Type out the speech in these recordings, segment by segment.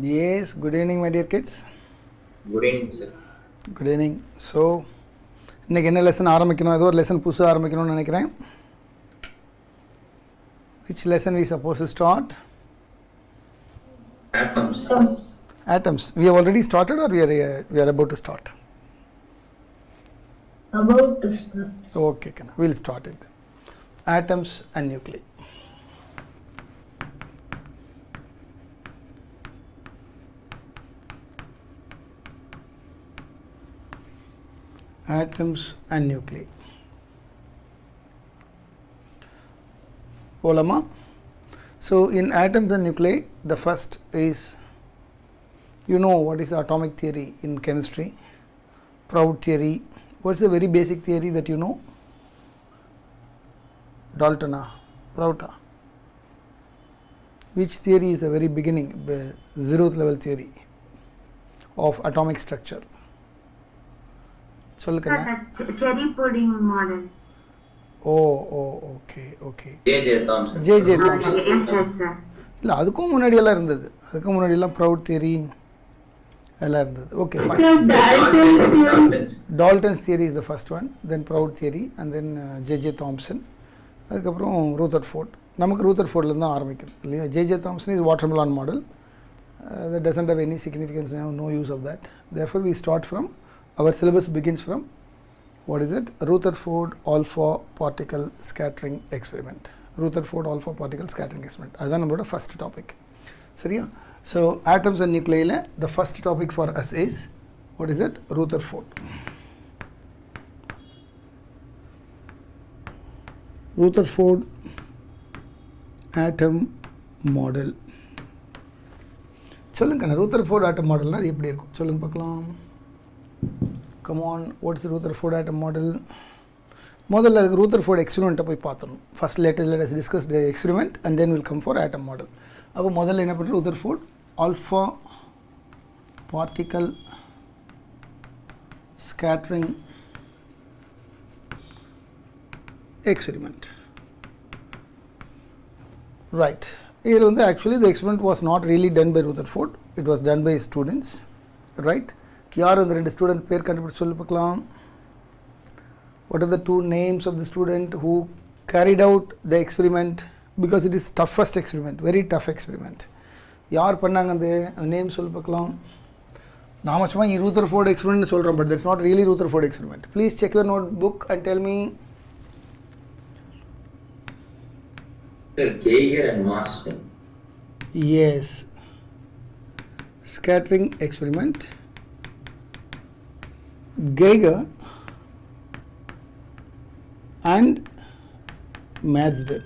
Yes, good evening, my dear kids. Good evening, sir. Good evening. So, இன்னைக்கு என்ன lesson ஆரம்பிக்கணும்? ஏதோ ஒரு லெசன் புதுசாக ஆரம்பிக்கணும்னு நினைக்கிறேன். Which lesson we supposed to start? Atoms. Atoms. We have already started or we are about to start? About to start. Okay, we'll start it then. Atoms and nuclei. Atoms and nuclei. Polama. So in atoms and nuclei, the first is, you know what is atomic theory in chemistry? Proud theory. What's the very basic theory that you know? Daltona, Prouta. Which theory is the very beginning, the zeroth level theory of atomic structure? Cherry pudding model. Oh, okay. J.J. Thomson. J.J. Thomson. Yes, sir. இல்லை அதுக்கும் முன்னாடியெல்லாம் இருந்தது, அதுக்கும் முன்னாடியெல்லாம் proud theory அதெல்லாம் இருந்தது. Okay fine. Dalton's theory is the first one, then Prout theory and then J J. Thomson, அதுக்கப்புறம் Rutherford. நமக்கு ரூதர்ஃபோர்ட்லேருந்து தான் ஆரம்பிக்குது இல்லையா. J J. Thomson is watermelon model. That doesn't have any significance, no use of that. Therefore we start from, our syllabus begins from, what is it? Rutherford alpha particle scattering experiment. Rutherford alpha particle scattering experiment. That's our first topic. Seriya? So atoms and nuclei, the first topic for us is, what is it? Rutherford. Rutherford atom model. சொல்லுங்க, Rutherford ஆட்டம் மாடல்னா அது எப்படி இருக்கும் சொல்லுங்க பார்க்கலாம். Come on, what's the Rutherford atom model? முதல்ல அதுக்கு Rutherford எக்ஸ்பெரிமெண்ட்டை போய் பார்த்துணும். First let us discuss the experiment and then we'll come for atom model. அப்போ முதல்ல என்ன பண்ணுறது? Rutherford alpha particle scattering experiment. Right. இதில் வந்து actually the experiment was not really done by Rutherford, it was done by students, right? யார் அந்த ரெண்டு student பேர் கண்டுபிடிச்சு சொல்லி பார்க்கலாம். What are the two names of the student who carried out the experiment? Because it is toughest experiment, very tough experiment. யார் பண்ணாங்க அந்த நேம் சொல்லி பார்க்கலாம். நாம சும்மா ரூதர்ஃபோர்ட் எக்ஸ்பெரிமெண்ட் சொல்கிறோம், but that's not really Rutherford experiment. Please check your notebook and tell me. Geiger and Marsden. Yes. Scattering experiment. Geiger and Marsden.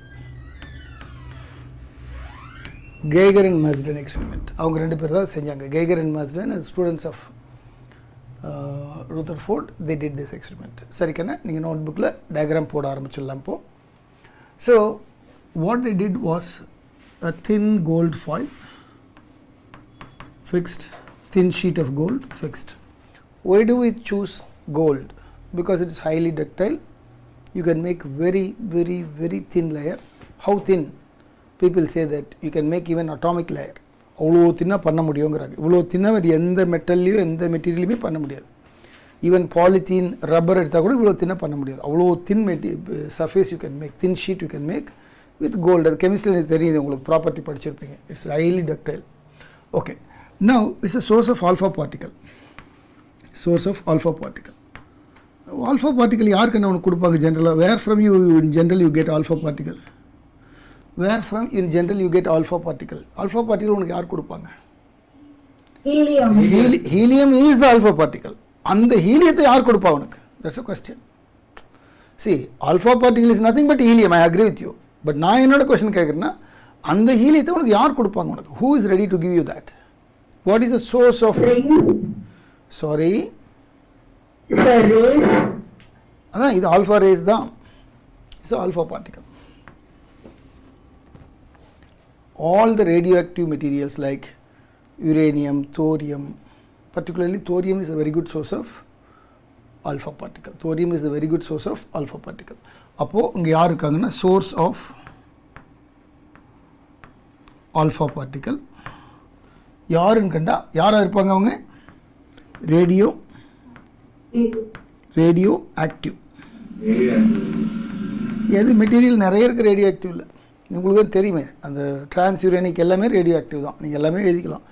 Geiger and Marsden experiment. அவங்க ரெண்டு பேர் தான் செஞ்சாங்க. Geiger and Marsden as students of Rutherford, they did this experiment. சரி கண்ணா, நீங்கள் நோட்புக்கில் diagram போட ஆரம்பிச்சிடலாம் இப்போ. So what they did was a thin gold foil fixed, thin sheet of gold fixed. Why do we choose gold? Because it is highly ductile. You can make very thin layer. How thin? People say that you can make even atomic layer. அவ்வளோ தின்னாக பண்ண முடியுங்கிறாங்க. இவ்வளோ தின்னாக எந்த மெட்டல்லையும் எந்த மெட்டீரியலுமே பண்ண முடியாது. Even polythene, rubber எடுத்தால் கூட இவ்வளோ தின்னாக பண்ண முடியாது. அவ்வளோ thin surface you can make, thin sheet you can make with gold. அது கெமிஸ்ட்ரியில் எனக்கு தெரியுது, உங்களுக்கு ப்ராப்பர்ட்டி படிச்சிருப்பீங்க. It's highly ductile. Okay, now it's a source of alpha particle. Source of alpha particle. Alpha particle யாருக்கு என்ன உனக்கு கொடுப்பாங்க ஜென்ரலாக? Where from you in general you get alpha particle? Where from in general you get alpha particle? Alpha particle உனக்கு யார் கொடுப்பாங்க? Helium. Helium is the alpha particle. அந்த ஹீலியத்தை யார் கொடுப்பா உனக்கு? That's a question. See, alpha particle is nothing but helium. I agree with you. But நான் என்னோட question கேட்குறேன்னா, அந்த ஹீலியத்தை உனக்கு யார் கொடுப்பாங்க உனக்கு? Who is ready to give you that? What is the source of? Sorry. அதான் இது ஆல்ஃபா ரேஸ் தான். It's alpha particle. All the radioactive materials like uranium, thorium, particularly thorium is a very good source of alpha particle. Thorium is a very good source of alpha particle. அப்போ இங்கே யார் இருக்காங்கன்னா source of alpha particle யாருன்னு கண்டா யாராக இருப்பாங்க அவங்க? Radio active. எது மெட்டீரியல் நிறைய இருக்குது ரேடியோ ஆக்டிவ் இல்லை, உங்களுக்கு தான் தெரியுமே. அந்த டிரான்ஸ்யூரேனிக் எல்லாமே ரேடியோ ஆக்டிவ் தான். நீங்கள் எல்லாமே எழுதிக்கலாம்.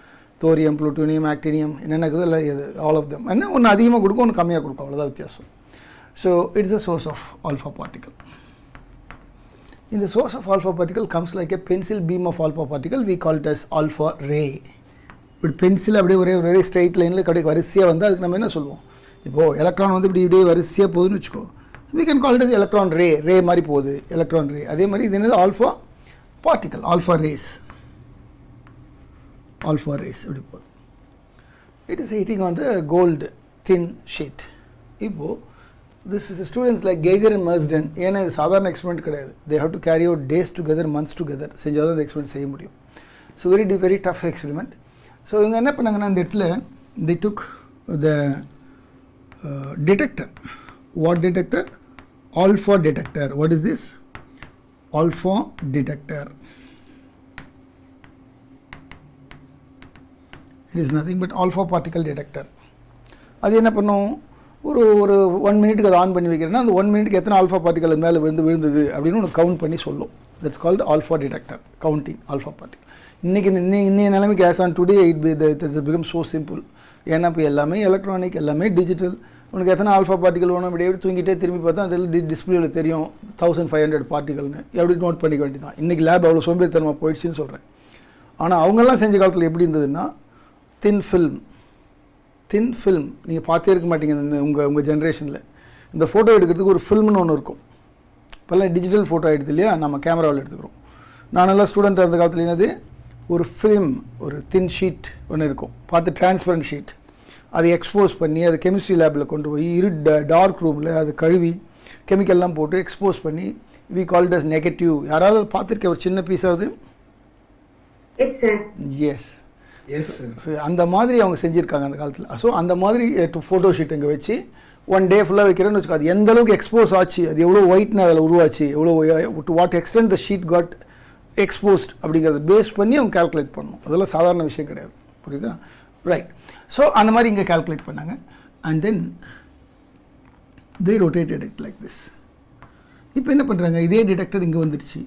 தோரியம், புளூட்டோனியம், ஆக்டினியம் என்னென்ன இருக்குது இல்லை, எது ஆல் ஆஃப் தம். என்ன ஒன்று அதிகமாக கொடுக்கும், ஒன்று கம்மியாக கொடுக்கும், அவ்வளோதான் வித்தியாசம். So it's a source of alpha particle. இந்த source of alpha particle comes like a pencil beam of alpha particle. We call it as alpha ray. இப்படி பென்சில் அப்படியே ஒரே ஸ்ட்ரைட் லைனில் அப்படியே வரிசையாக வந்து அதுக்கு நம்ம என்ன சொல்லுவோம்? இப்போது எலக்ட்ரான் வந்து இப்படியே வரிசையாக போகுதுன்னு வச்சுக்கோ, we can call it as electron ray. ரே மாதிரி போகுது, எலக்ட்ரான் ரே. அதே மாதிரி இது என்னது? ஆல்ஃபா பார்ட்டிக்கல், ஆல்ஃபா ரேஸ் இப்படி போகுது. It is heating on the gold thin sheet. இப்போது this is students like Geiger and Marsden. ஏன்னா இது சாதாரண எக்ஸ்பெரிமெண்ட் கிடையாது. They have to carry out days together, months together செஞ்சால் தான் இந்த எக்ஸ்பெரிமெண்ட் செய்ய முடியும். So very tough experiment. So இவங்க என்ன பண்ணாங்கன்னா இந்த இடத்துல they took the detector. What detector? Alpha detector. What is this? Alpha detector. It is nothing but alpha particle detector. அது என்ன பண்ணும்? ஒரு 1 மினிட்டுக்கு அதை ஆன் பண்ணி வைக்கிறேன்னா அந்த 1 மினிட்டுக்கு எத்தனை ஆல்ஃபா பார்ட்டிகல் மேலே விழுந்தது அப்படின்னு ஒன்று கவுண்ட் பண்ணி சொல்லும். That's called alpha detector, counting alpha particle. இன்னைய நிலைமைக்கு as on today it's become so simple. ஏன்னா இப்போ எல்லாமே எலக்ட்ரானிக், எல்லாமே டிஜிட்டல். உனக்கு எத்தனை ஆல்ஃபா பார்ட்டிகல் வேணும் அப்படியே தூங்கிட்டே திரும்பி பார்த்தா அதில் டிஸ்பிளேவில் தெரியும் 1500 பார்ட்டிகல்னு. எப்படி நோட் பண்ணிக்க வேண்டியதான். இன்றைக்கி லேப் அவ்வளோ சோம்பேறித்தனமாக போயிடுச்சுன்னு சொல்கிறேன். ஆனால் அவங்கெல்லாம் செஞ்ச காலத்தில் எப்படி இருந்ததுன்னா தின் ஃபில்ம் நீங்கள் பார்த்தே இருக்க மாட்டீங்க இந்த உங்கள் ஜென்ரேஷனில். இந்த ஃபோட்டோ எடுக்கிறதுக்கு ஒரு ஃபில்ம்னு ஒன்று இருக்கும். இப்போல்லாம் டிஜிட்டல் ஃபோட்டோ எடுத்து இல்லையா, நம்ம கேமராவில் எடுத்துக்கிறோம். நானெல்லாம் ஸ்டூடெண்ட்டாக இருந்த காலத்தில் என்னது, ஒரு ஃபில்ம், ஒரு தின் ஷீட் ஒன்று இருக்கும், பார்த்து டிரான்ஸ்பரண்ட் ஷீட். அதை எக்ஸ்போஸ் பண்ணி அது கெமிஸ்ட்ரி லேபில் கொண்டு போய் டார்க் ரூமில் அது கழுவி கெமிக்கல்லாம் போட்டு எக்ஸ்போஸ் பண்ணி we call it as negative. யாராவது பார்த்துருக்க ஒரு சின்ன பீஸாவது? எஸ். அந்த மாதிரி அவங்க செஞ்சுருக்காங்க அந்த காலத்தில். ஸோ அந்த மாதிரி ஃபோட்டோ ஷீட் இங்கே வச்சு 1 டே ஃபுல்லாக வைக்கிறேன்னு வச்சுக்கோ. அது எந்த அளவுக்கு எக்ஸ்போஸ் ஆச்சு, அது எவ்வளோ ஒயிட்னு அதில் உருவாச்சு, எவ்வளோ to what extent the sheet got exposed அப்படிங்கிறத பேஸ் பண்ணி அவங்க கால்குலேட் பண்ணணும். அதெல்லாம் சாதாரண விஷயம் கிடையாது, புரியுதா? ரைட். ஸோ அந்த மாதிரி இங்கே கால்குலேட் பண்ணாங்க. And then they rotated it like this. இப்போ என்ன பண்ணுறாங்க, இதே டிடெக்டர் இங்கே வந்துடுச்சு,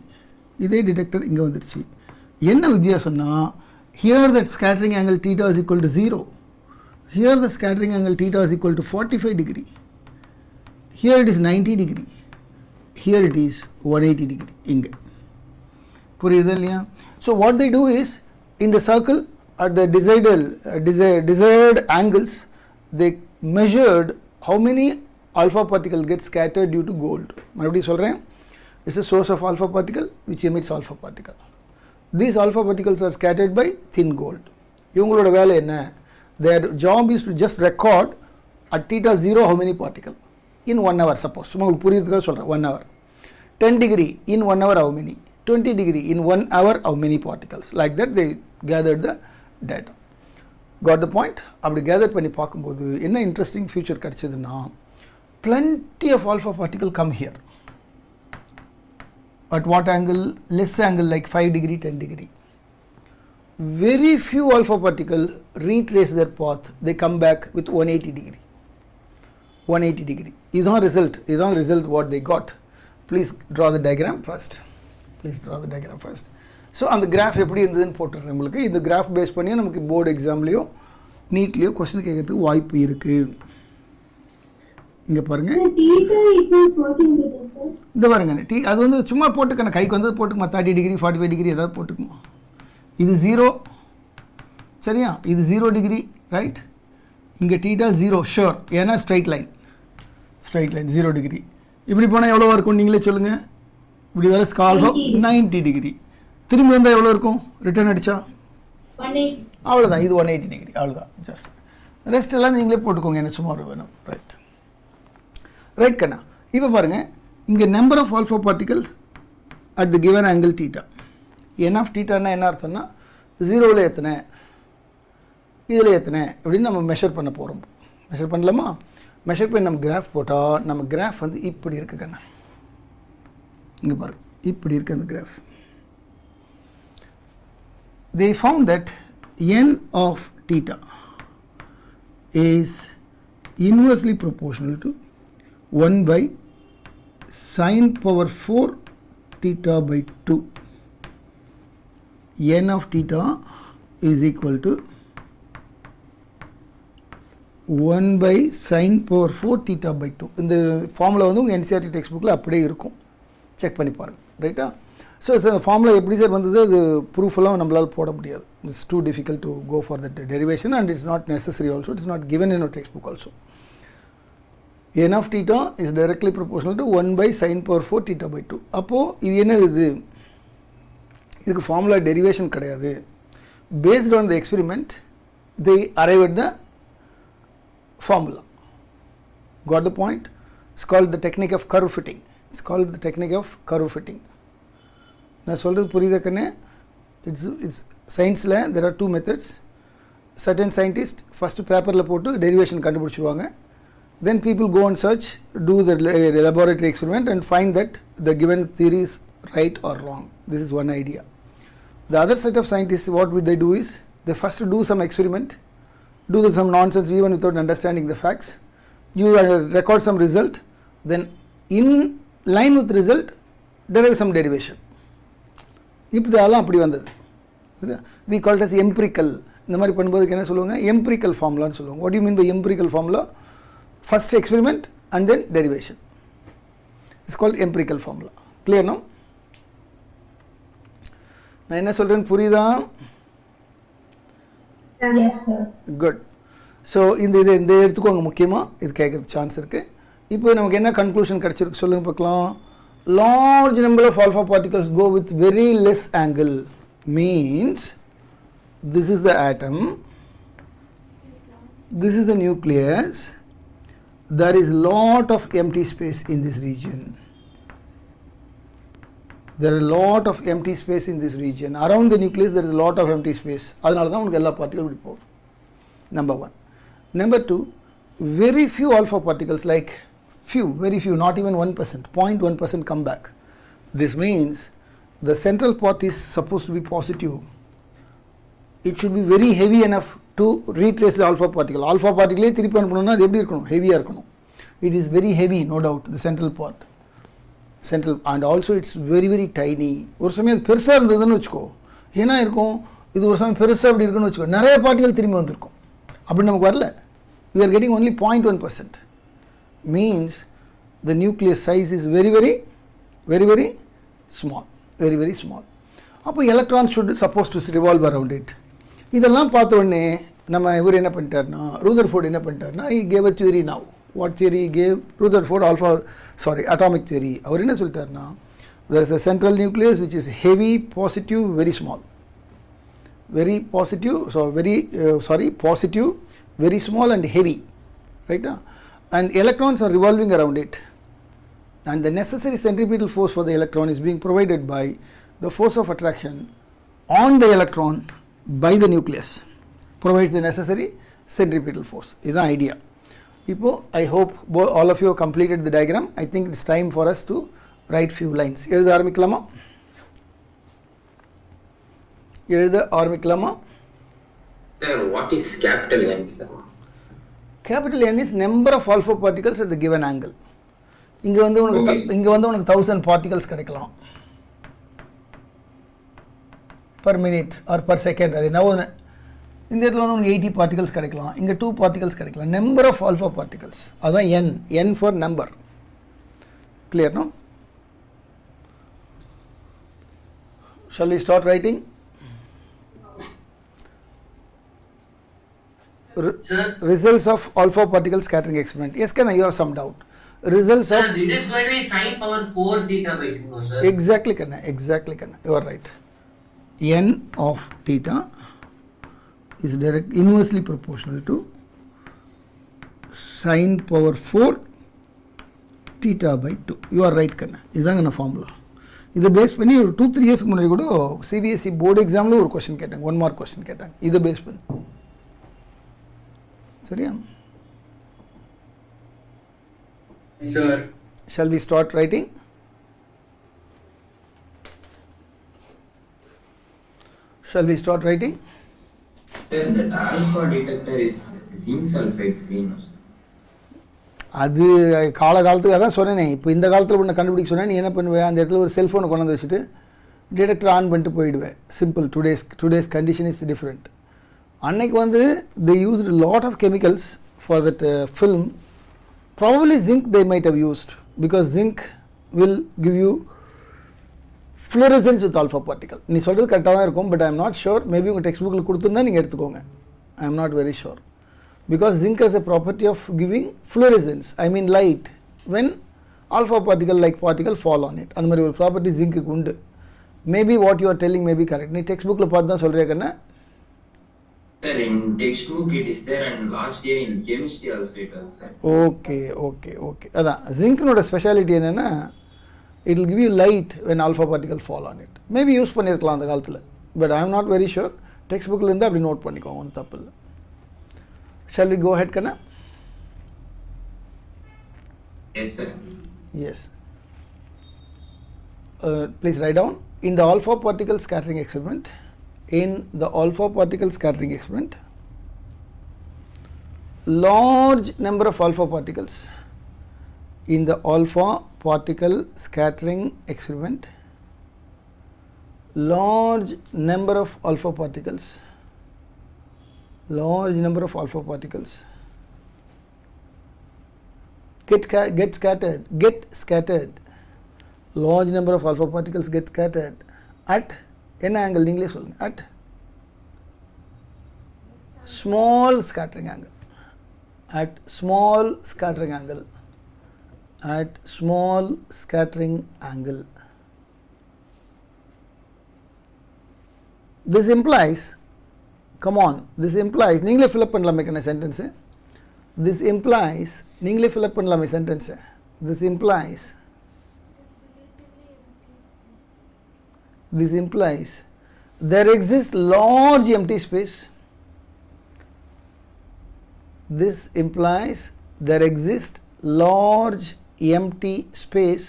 என்ன வித்தியாசம்னா here that scattering angle theta is equal to 0, here the scattering angle theta is equal to 45 degree, here it is 90 degree, here it is 180 degree. இங்கே புரியுது இல்லையா? So what they do is in the circle at the desired angles they measured how many alpha particle get scattered due to gold. மறுபடியும் சொல்கிறேன், it's a source of alpha particle which emits alpha particle. These alpha particles are scattered by thin gold. இவங்களோட வேலை என்ன? Their job is to just record at theta 0 how many particle in 1 hour. Suppose உங்களுக்கு புரியுறதுக்காக சொல்கிறேன், 1 hour. 10 degree in 1 hour how many, 20 degree in 1 hour how many particles. Like that they gathered the data. Got the point? அப்படி gather பண்ணி பார்க்கும்போது என்ன interesting future கிடச்சதுன்னா, plenty of alpha particle come here. At what angle? Less angle like 5 degree, 10 degree. Very few alpha particle retrace their path. They come back with 180 degree. 180 degree. Is not result what they got. Please draw the diagram first. So on the graph எப்படி இருந்ததுன்னு போட்டுறேன் உங்களுக்கு. இந்த graph base பண்ணி நமக்கு board எக்ஸாம்லையோ நீட்லையோ question கேட்கறதுக்கு வாய்ப்பு இருக்குது. இங்கே பாருங்க, இந்த பாருங்க அது வந்து சும்மா போட்டுக்கணும், கைக்கு வந்து போட்டுக்குமா, 30 டிகிரி 45 டிகிரி ஏதாவது போட்டுக்குமா. இது 0 சரியா, இது 0 டிகிரி ரைட். இங்கே டீட்டா 0 ஷோர், ஏன்னா ஸ்ட்ரைட் லைன் 0 டிகிரி. இப்படி போனால் எவ்வளோ இருக்கும் நீங்களே சொல்லுங்கள். இப்படி வர ஸ்கால்ஃபா 90 டிகிரி. திரும்பி வந்தால் எவ்வளோ இருக்கும், ரிட்டர்ன் அடித்தா அவ்வளோதான். இது 180 டிகிரி அவ்வளோதான். ஜஸ்ட் ரெஸ்ட் எல்லாம் நீங்களே போட்டுக்கோங்க, என்ன சும்மா வேணும். ரைட் கண்ணா. இப்போ பாருங்கள், இங்கே number of alpha particles at the given angle theta. N of தீட்டானா என்ன அர்த்தம்னா 0ல் எத்தனை, இதில் எத்தனை அப்படின்னு நம்ம மெஷர் பண்ண போகிறோம். மெஷர் பண்ணலாமா? மெஷர் பண்ணி நம்ம கிராஃப் போட்டால் நம்ம கிராஃப் வந்து இப்படி இருக்குது கண்ணா. இங்கே பாருங்கள், இப்படி இருக்குது அந்த graph. They found that n of theta is inversely proportional to 1 by sin power 4 theta by 2. N of theta is equal to 1 by sin power 4 theta by 2. இந்த ஃபார்முலா வந்து உங்கள் NCERT டெக்ஸ்ட் புக்கில் அப்படியே இருக்கும், செக் பண்ணி பாருங்கள். ரைட்டா? So இந்த ஃபார்முலா எப்படி சார் வந்தது, அது ப்ரூஃபெல்லாம் நம்மளால் போட முடியாது. It's too difficult to go for that derivation and it's not necessary also, it's not given in a textbook also. N of theta is directly proportional to 1 by sin power 4 theta by 2. அப்போது இது என்னது, இதுக்கு formula derivation கிடையாது. Based on the experiment, they arrive at the formula. Got the point? It's called the technique of curve fitting. It's called the technique of curve fitting. நான் சொல்கிறது புரியுதா கண்ணே? It's science-ல there are two methods. Certain scientists first paperல போட்டு derivation கண்டுபிடிச்சிடுவாங்க. Then people go and search, do the laboratory experiment and find that the given theory is right or wrong. This is one idea. The other set of scientists, what would they do is, they first do some experiment, do some nonsense even without understanding the facts. You record some result, then in line with result, derive some derivation. இப்படியெல்லாம் அப்படி வந்தது. We call it as empirical. இந்த மாதிரி பண்ணும்போதுக்கு என்ன சொல்லுவாங்க, empirical formulaன்னு சொல்லுவாங்க. What do you mean by empirical formula? First experiment and then derivation. It's called empirical formula. Clear now? நான் என்ன சொல்கிறேன்னு புரியுதா? Yes, sir. குட். ஸோ இந்த எடுத்துக்கோங்க, முக்கியமாக இது கேட்குறதுக்கு சான்ஸ் இருக்குது. இப்போ நமக்கு என்ன கன்க்ளூஷன் கிடச்சிருக்கு சொல்லுங்க பார்க்கலாம். Large number of alpha particles go with very less angle means this is the atom, this is the nucleus, there is lot of empty space in this region. There are a lot of empty space in this region. Around the nucleus there is a lot of empty space. அதனால தான் உங்களுக்கு எல்லா particle இப்படி போகும். Number 1. Number 2, very few alpha particles, like very few, not even 1%, 0.1% come back. This means the central part is supposed to be positive. It should be very heavy enough to retrace the alpha particle. Alpha particle திருப்பி அனுப்பணும்னா அது எப்படி இருக்கணும், ஹெவியாக இருக்கணும். It is very heavy, no doubt, the central part. Central, and also it's very very tiny. ஒரு சமயம் அது பெருசாக இருந்ததுன்னு வச்சுக்கோ, ஏன்னா இருக்கும், இது ஒரு சமயம் பெருசாக அப்படி இருக்குன்னு வச்சுக்கோ, நிறைய பார்ட்டிகள் திரும்பி வந்திருக்கும். அப்படி நமக்கு வரல. We are getting only 0.1%. Means the nucleus size is very very small, very very small. அப்போ electrons should supposed to revolve around it. இதெல்லாம் பார்த்த உடனே நம்ம இவர் என்ன பண்ணிட்டார்னா, ரூதர்ஃபோர்ட் என்ன பண்ணிட்டார்னா, he gave a theory now. What theory he gave? Rutherford atomic theory. அவர் என்ன சொல்லிட்டார்னா, there is a central nucleus which is heavy, positive, very small. Very positive, positive, very small and heavy. Right? And electrons are revolving around it. And the necessary centripetal force for the electron is being provided by the force of attraction on the electron by the nucleus. Provides the necessary centripetal force. This is the idea. Now, I hope all of you have completed the diagram. I think it's time for us to write few lines. எழுத ஆரம்பிக்கலாமா? Sir, what is capital N, sir? Capital N is number of alpha particles at the given angle. இங்க வந்து உனக்கு 1000 particles கிடைக்கலாம் per minute or per second. அது என்ன, இந்த இடத்துல வந்து உங்களுக்கு 80 particles கிடைக்கலாம், இங்கே 2 particles கிடைக்கலாம். Number of alpha particles, அதுதான் n, n for number. Clear, no? Shall we start writing? Results of alpha particle scattering experiment. Yes, can you have some doubt? Results sir, Sir, it is going to be sin power 4 theta by 2, no, sir? Exactly, Kanna. You are right. N of theta is inversely proportional to sin power 4 theta by 2. You are right, Kanna. இதுதான் என்ன formula. இதை base பண்ணி ஒரு 2-3 இயர்ஸ்க்கு முன்னாடி கூட CBSE board எக்ஸாமில் ஒரு கொஸ்டின் கேட்டாங்க, 1 மார்க் கொஸ்டின் கேட்டாங்க, இதை பேஸ் பண்ணி. சரியா? Sir. Shall we start writing? Shall we start writing? Then that alpha detector is zinc sulfide screen. அது காலகாலத்துக்கு அதான் சொன்னேனே. இப்போ இந்த காலத்தில் ஒன்று கண்டுபிடிக்க சொன்னேன், நீ என்ன பண்ணுவேன், அந்த இடத்துல ஒரு செல்ஃபோனை கொண்டு வந்து வச்சுட்டு டிடெக்டர் ஆன் பண்ணிட்டு போயிடுவேன். Simple. Today's condition is different. அன்னைக்கு வந்து they used a lot of chemicals for that film. Probably zinc they might have used, because zinc will give you fluorescence with alpha particle. நீ சொல்கிறது கரெக்டாக தான் இருக்கும், but I am not sure. Maybe உங்கள் text புக்கில் கொடுத்துருந்தா நீங்கள் எடுத்துக்கோங்க. I am not very sure. Because zinc has a property of giving fluorescence, I mean light, when alpha particle fall on it. அந்த மாதிரி ஒரு ப்ராப்பர்ட்டி ஜிங்க்கு உண்டு. Maybe what you are telling maybe correct. நீ text புக்கில் பார்த்து தான் சொல்கிறேக்கண்ணா. Sir, in textbook it is there, and last year in chemistry also it was there. Okay. அதான் ஜிங்க்னோட speciality என்னென்னா, it will give you light when alpha particle fall on it. Maybe use பண்ணியிருக்கலாம் அந்த காலத்தில், but I am not very sure. Text புக்கில் இருந்து அப்படி note பண்ணிக்கோங்க, ஒன்றும் தப்பு இல்லை. Shall we go ahead, Kana? Yes, sir. Yes. Please write down. In the alpha particle scattering experiment, large number of alpha particles. In the alpha particle scattering experiment, large number of alpha particles get scattered. Large number of alpha particles get scattered at என்ன angle நீங்களே சொல்லுங்க. At small scattering angle. At small scattering angle. This implies, come on, this implies, நீங்களே fill up பண்ணலாமே கண்ணா sentence. This implies, நீங்களே fill up பண்ணலாமே sentence. This implies there exists large empty space. This implies there exists large empty space.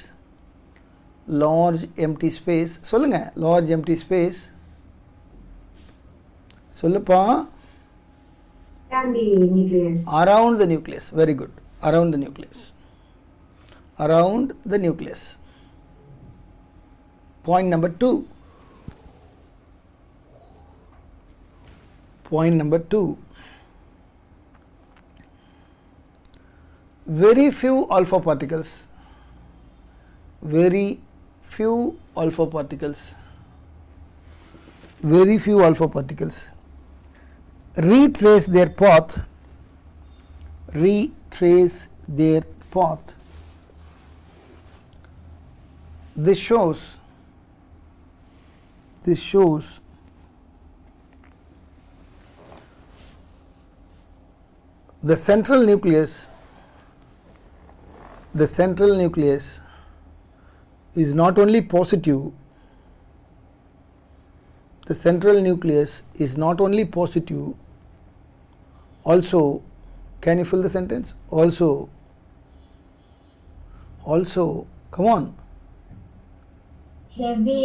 சொல்லுங்க, large empty space. சொல்லுப்பா. Around the nucleus. Very good. Around the nucleus. Point number 2. Very few alpha particles retrace their path. This shows the central nucleus is not only positive. Also, can you fill the sentence? Also, come on. Heavy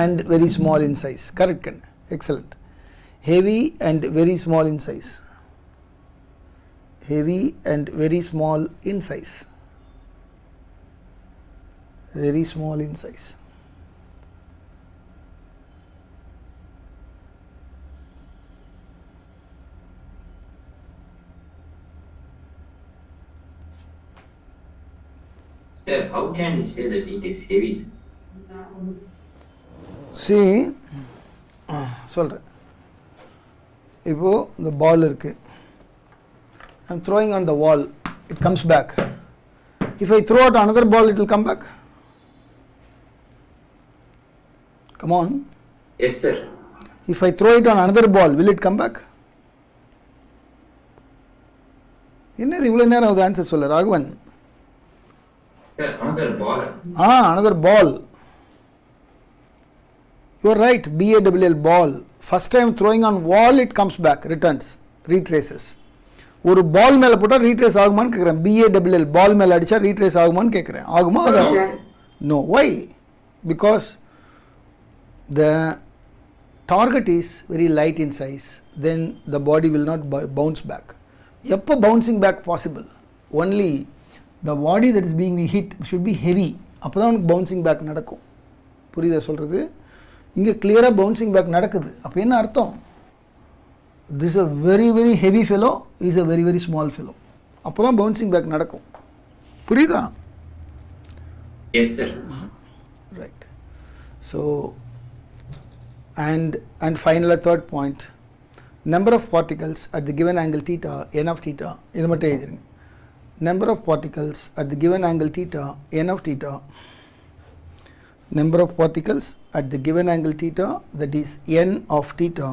and very small in size. Correct. Excellent. Heavy and very small in size. Sir, how can we say that it is heavy? See, சொல்கிறேன். இப்போ இந்த பால் இருக்கு. I'm throwing on the wall, it comes back. If I throw out another ball, it will come back. Come on. Yes, sir. If I throw it on another ball, will it come back? என்னது இவ்வளோ நேரம் அது answer சொல்ல Raghavan? Sir, another ball. Another ball. You are right, BALL, ball. First time throwing on wall, it comes back, returns, retraces. ஒரு பால் மேலே போட்டால் retrace ஆகுமான்னு கேட்குறேன். BALL, பால் மேலே அடித்தா ரீட்ரேஸ் ஆகுமான்னு கேட்குறேன். ஆகுமா? No. Why? Because the target is very light in size, then the body will not bounce back. எப்போ bouncing back possible? Only the body that is being hit should be heavy. அப்போ தான் உனக்கு bouncing back நடக்கும். புரியுதா சொல்கிறது? இங்கே கிளியராக bouncing back நடக்குது. அப்போ என்ன அர்த்தம்? This is a very very heavy fellow, is a very very small fellow. அப்போ தான் bouncing back நடக்கும். புரியுதா? Yes, sir. Right. So, and finally, third point, number of particles at the given angle theta, n of theta, இது மட்டும் எழுதிருங்க. Number of particles at the given angle theta, n of theta, number of particles at the given angle theta, that is n of theta,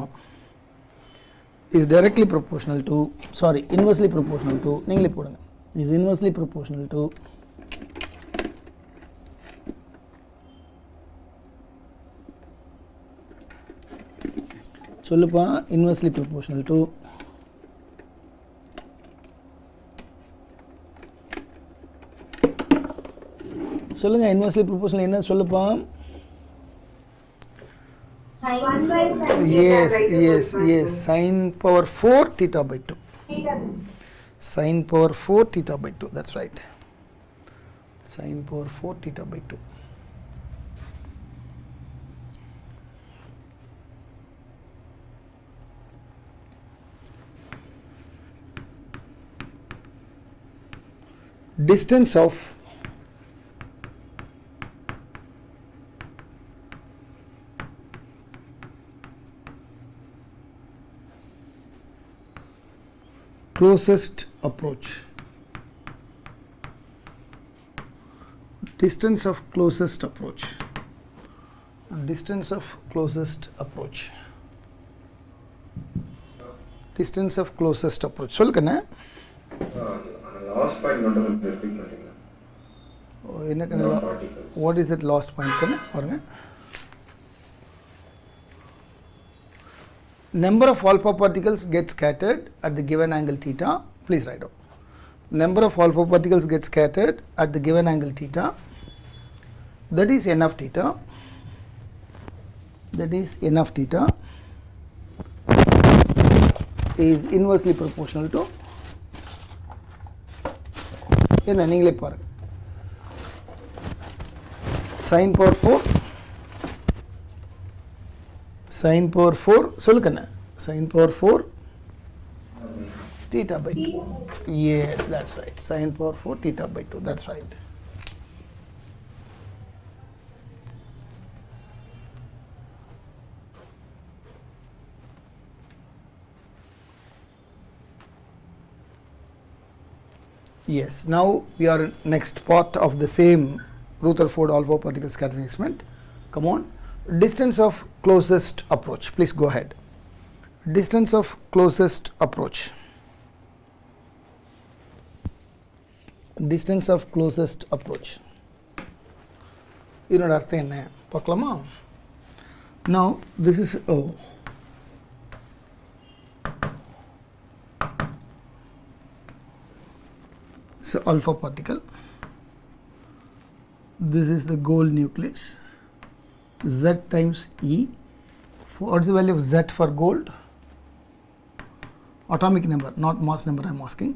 is directly proportional to, sorry, inversely proportional to, நீங்களே போடுங்க, is inversely proportional to சொல்லுப்பா, inversely proportional to சொல்லுங்க, inversely proportional என்ன சொல்லுப்பா? Yes, sin power 4 theta by 2. Sin power 4 theta by 2, that's right. Sin power 4 theta by 2. Distance of closest approach. Distance of closest approach. Distance of closest approach. Distance of closest approach. சொல்லுங்க. Last point மட்டும் repeat பண்ணுங்க. என்ன கண்ணா? What is that last point கண்ணா? பாருங்க. Number of alpha particles get scattered at the given angle theta. Please write down. Number of alpha particles get scattered at the given angle theta. That is n of theta. That is n of theta is inversely proportional to என்ன நீங்களே பாருங்க. sin power 4 சொல்லுங்க. sin power 4 theta by 2. Yes, that's right. Sin power 4 theta by 2, that's right. Yes, now we are in next part of the same Rutherford alpha particle scattering experiment. Come on. Distance of closest approach. Please go ahead. Distance of closest approach. Distance of closest approach. இதோட அர்த்தம் என்ன பார்க்கலாமா? Now this is O. So alpha particle. This is the gold nucleus. Z times E. What is the value of Z for gold? Atomic number, not mass number I am asking.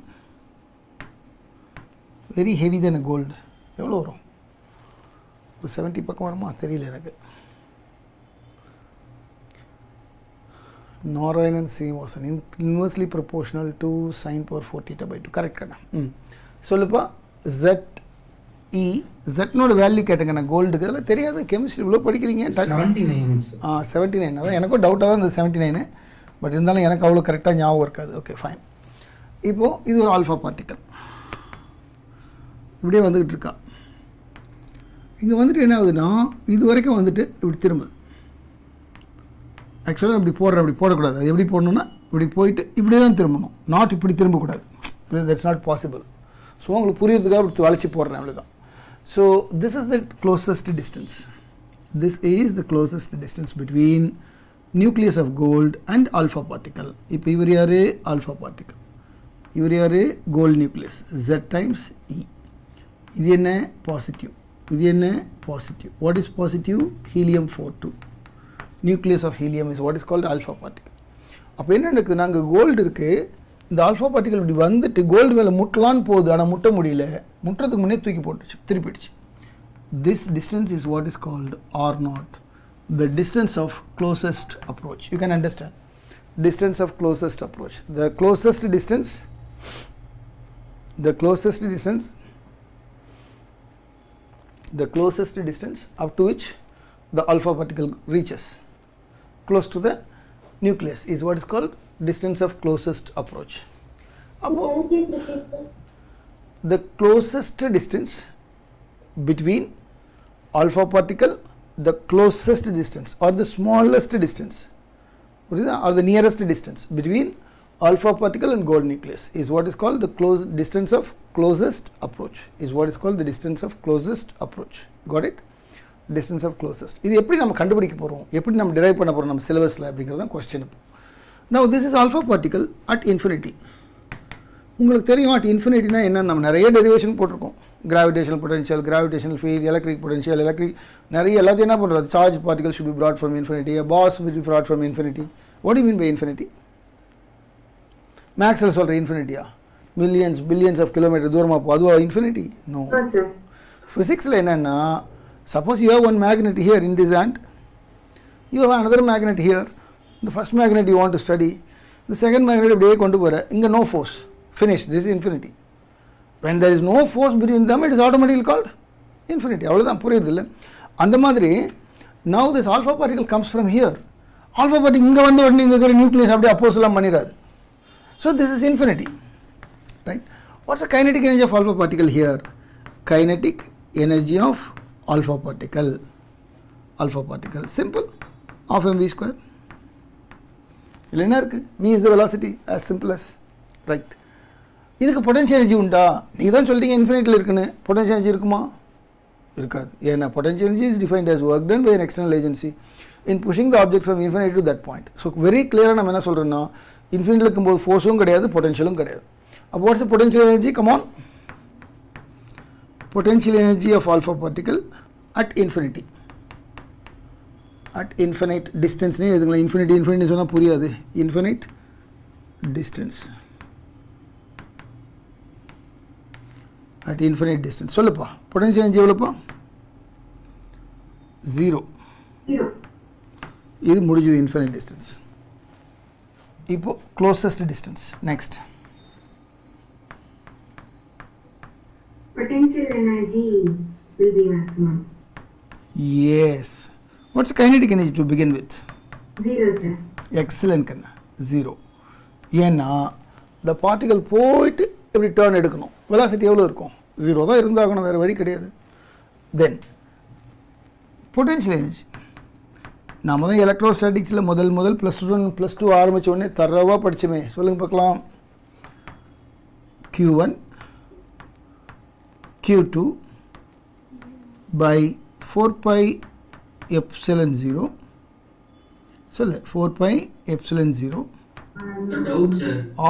Very heavy than a gold. எவ்வளோ வரும்? ஒரு 70 பக்கம் வருமா? தெரியல எனக்கு. Narayanan Srinivasan, inversely proportional to sin power 4 theta by 2. Correct கண்ணா. சொல்லுப்பா, Z E, Z நோட value கேட்டங்க. நான் கோல்டுக்கு அதெல்லாம் தெரியாது, கெமிஸ்ட்ரி இவ்வளோ படிக்கிறீங்க. 79 அதான் எனக்கும் டவுட்டாக தான் இந்த 79, பட் இருந்தாலும் எனக்கு அவ்வளோ கரெக்டாக ஞாபகம் இருக்காது. Okay fine. இப்போது இது ஒரு ஆல்ஃபா பார்ட்டிக்கல் இப்படியே வந்துக்கிட்டு இருக்கா. இங்கே வந்துட்டு என்ன ஆகுதுன்னா, இது வரைக்கும் வந்துட்டு இப்படி திரும்புது. ஆக்சுவலாக இப்படி போடக்கூடாது. அது எப்படி போடணுன்னா, இப்படி போயிட்டு இப்படி தான் திரும்பணும், நாட் இப்படி திரும்பக்கூடாது. That's not possible. ஸோ உங்களுக்கு புரியறதுக்காக இப்படி வளைச்சி போடுறேன், அவ்வளோதான். So this is the closest distance. This is the closest distance between nucleus of gold and alpha particle. இப்போ இவர் யாரு? alpha particle. இவர் யாரு? gold nucleus. Z times E. இது என்ன? positive. இது என்ன? positive. What is positive? helium 42. nucleus of helium is what is called alpha particle. அப்போ என்ன நடக்குது, நாங்கள் கோல்டு இருக்குது, இந்த ஆல்ஃபா பார்ட்டிகல் இப்படி வந்துட்டு கோல்டு மேலே முட்டலான்னு போகுது, ஆனால் முட்ட முடியல, முட்டுறதுக்கு முன்னே தூக்கி போட்டுச்சு, திருப்பிடுச்சு. This distance is what is called R naught, the distance of closest approach. You can understand distance of closest approach. The closest distance up to which the alpha particle reaches close to the nucleus is what is called distance of closest approach. The closest distance between alpha particle, the closest distance or the smallest distance or the nearest distance between alpha particle and gold nucleus is what is called the distance of closest approach, is what is called the distance of closest approach. Got it? Distance of closest. இது எப்படி நம்ம கண்டுபிடிக்க போறோம், எப்படி நம்ம derive பண்ண போறோம் நம்ம சிலபஸ்ல அப்படிங்கறது தான் question. Now this is alpha particle at infinity. உங்களுக்கு தெரியும் at infinity னா என்ன, நம்ம நிறைய டெரிவேஷன் போட்டுருக்கோம். Gravitational potential, gravitational field, electric potential, நிறைய எல்லாத்தையும் என்ன பண்றது, charge particle should be brought from infinity, a mass will be brought from infinity. What do you mean by infinity? Maxwell சொல்ற infinity-யா, millions billions of kilometers தூரமா போ, அதுவா infinity? No. Physics-ல என்னன்னா, suppose you have one magnet here in this hand, you have another magnet here, the first magnet you want to study, the second magnet அப்படியே கொண்டு போற, இங்க no force, finish, this is infinity. When there is no force between them, it is automatically called infinity. அவ்வளவுதான், புரியுது இல்ல? அந்த மாதிரி now this alpha particle comes from here, alpha particle இங்க வந்த உடனே இங்க இருக்கிற நியூக்ளியஸ் அப்படியே அப்போஸ் எல்லாம் பண்ணிராது. So this is infinity, right? What's the kinetic energy of alpha particle here? Kinetic energy of alpha particle, simple, half mv square. இல்ல என்ன இருக்கு, v is the velocity, as simple as, right? இதுக்கு potential energy உண்டா, நீங்க தான் சொல்றீங்க இன்ஃபினிட்டில இருக்குன்னு, potential energy இருக்குமா? இருக்காது. ஏன்னா potential energy is defined as work done by an external agency in pushing the object from infinity to that point. So very clear நம்ம என்ன சொல்றோம்னா, இன்ஃபினிட்டில இருக்கும்போது ஃபோர்ஸும் கிடையாது, பொட்டன்ஷியலும் கிடையாது. அப்போ what's the potential energy? Come on. Potential energy of alpha particle at infinity, at infinite distance. நீ இதுங்கள infinity சொன்னா புரியாது. Infinite distance, at infinite distance. சொல்லுப்பா, potential energy எவ்வளவுப்பா? 0. இது முடிஞ்சது infinite distance. இப்போ closest distance. Next. Potential energy will be maximum. Yes. What's the kinetic energy to begin with? 0, sir. Excellent கண்ணா, 0. ஏன்னா the particle போயிட்டு இப்படி டர்ன் எடுக்கணும், velocity எவ்வளோ இருக்கும், 0 தான் இருந்தாகணும், வேறு வழி கிடையாது. Then potential energy, நாம தான் எலக்ட்ரோஸ்டாட்டிக்ஸில் முதல் +2 ஆரம்பித்த உடனே தரவாக படித்தோமே, சொல்லுங்க பார்க்கலாம். Q1 Q2 by 4 pi epsilon 0. சொல்லு, 4 pi epsilon 0